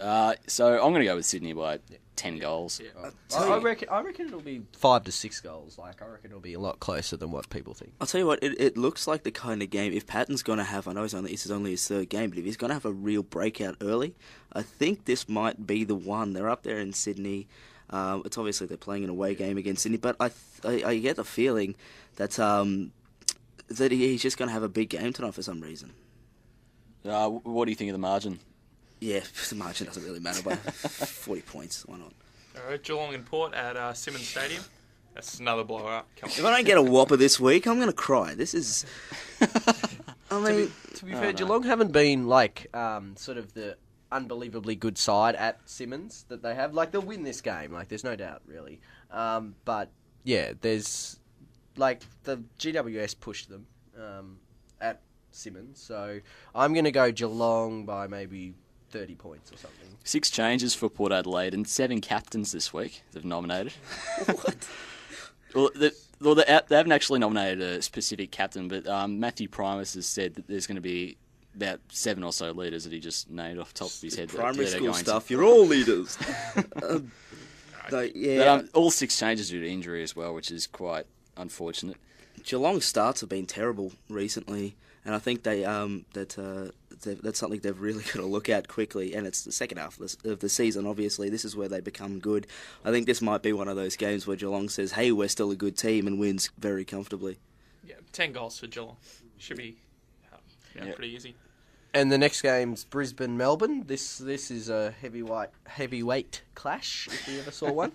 So I'm going to go with Sydney by 10 goals. Yeah. I reckon it'll be 5 to 6 goals. I reckon it'll be a lot closer than what people think. I'll tell you what, it looks like the kind of game, if Patton's going to have, I know this is only his 3rd game, but if he's going to have a real breakout early, I think this might be the one. They're up there in Sydney. It's obviously they're playing an away game against Sydney, but I get the feeling that he's just going to have a big game tonight for some reason. What do you think of the margin? Yeah, the margin doesn't really matter by 40 points. Why not? All right, Geelong and Port at Simmons Stadium. That's another blowout. If I don't get a whopper this week, I'm going to cry. This is... I mean... To be fair, Geelong haven't been, sort of the unbelievably good side at Simmons that they have. They'll win this game. There's no doubt, really. But, yeah, there's... the GWS pushed them at Simmons. So I'm going to go Geelong by maybe 30 points or something. 6 changes for Port Adelaide and 7 captains this week they've nominated. What? Well, they haven't actually nominated a specific captain, but Matthew Primus has said that there's going to be about 7 or so leaders that he just named off the top of his head. Primary school stuff, you're all leaders. All 6 changes due to injury as well, which is quite unfortunate. Geelong's starts have been terrible recently, and I think they that's something they've really got to look at quickly, and it's the second half of the season, obviously. This is where they become good. I think this might be one of those games where Geelong says, hey, we're still a good team, and wins very comfortably. Yeah, 10 goals for Geelong. Should be pretty easy. And the next game's Brisbane-Melbourne. This is a heavyweight clash, if we ever saw one.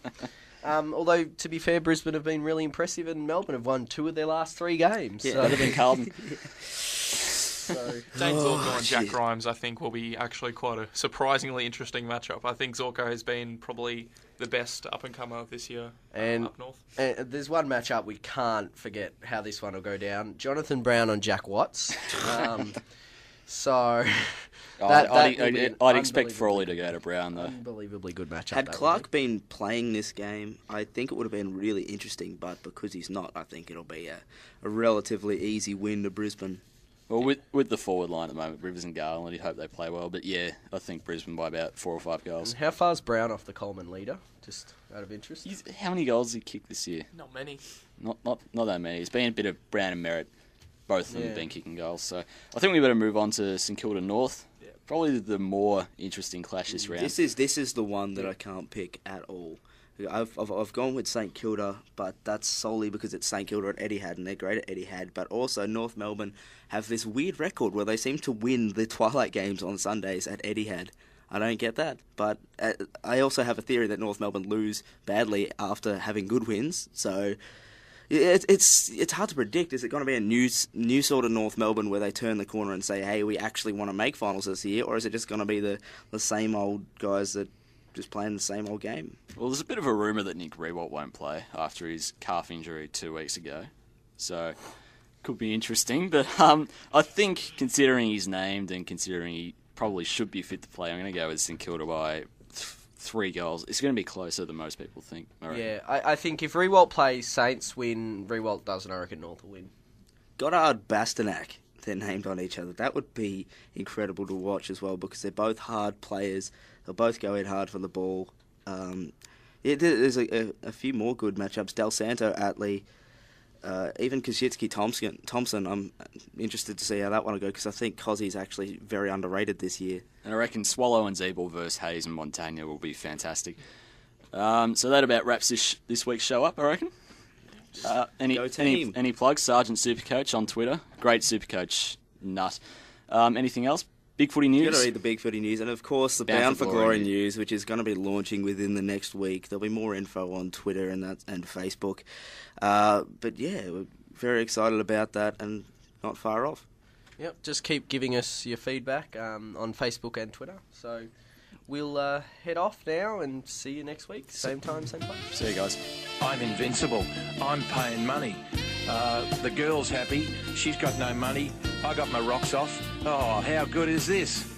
Although, to be fair, Brisbane have been really impressive, and Melbourne have won 2 of their last 3 games. Yeah, better than Carlton. Dane Zorko and Jack Grimes, I think, will be actually quite a surprisingly interesting matchup. I think Zorko has been probably the best up-and-comer of this year up north. And there's one matchup we can't forget how this one will go down. Jonathan Brown on Jack Watts. I'd expect Frawley to go to Brown, though. Unbelievably good matchup. Had Clark been playing this game, I think it would have been really interesting, but because he's not, I think it'll be a relatively easy win to Brisbane. Well, with the forward line at the moment, Rivers and Garland, you'd hope they play well. But yeah, I think Brisbane by about 4 or 5 goals. And how far's Brown off the Coleman leader? Just out of interest. How many goals has he kicked this year? Not many. Not that many. It's been a bit of Brown and Merritt. Both of them have been kicking goals. So I think we better move on to St Kilda North. Yeah. Probably the more interesting clash this round. This is the one that I can't pick at all. I've gone with St Kilda, but that's solely because it's St Kilda at Etihad, and they're great at Etihad. But also North Melbourne have this weird record where they seem to win the twilight games on Sundays at Etihad. I don't get that. But I also have a theory that North Melbourne lose badly after having good wins. So it's hard to predict. Is it going to be a new sort of North Melbourne where they turn the corner and say, hey, we actually want to make finals this year? Or is it just going to be the same old guys that just playing the same old game? Well, there's a bit of a rumour that Nick Rewalt won't play after his calf injury 2 weeks ago. So, could be interesting. But I think, considering he's named and considering he probably should be fit to play, I'm going to go with St Kilda by 3 goals. It's going to be closer than most people think. Yeah, I think if Rewalt plays, Saints win. Rewalt doesn't, I reckon North will win. Goddard, Bastanak, they're named on each other. That would be incredible to watch as well because they're both hard players. They'll both go in hard for the ball. There's a few more good matchups. Del Santo, Atley, even Koschitzky, Thompson. I'm interested to see how that one will go because I think Cossie's actually very underrated this year. And I reckon Swallow and Zeeble versus Hayes and Montagna will be fantastic. So that about wraps this week's show up, I reckon. Any plugs? Sergeant Supercoach on Twitter. Great Supercoach nut. Anything else? Big Footy News? You've got to read the Big Footy News. And, of course, the Bound for Glory news, which is going to be launching within the next week. There'll be more info on Twitter and Facebook. But, yeah, we're very excited about that and not far off. Yep, just keep giving us your feedback on Facebook and Twitter. So we'll head off now and see you next week. Same time, same place. See you guys. I'm invincible. I'm paying money. The girl's happy. She's got no money. I got my rocks off. Oh, how good is this?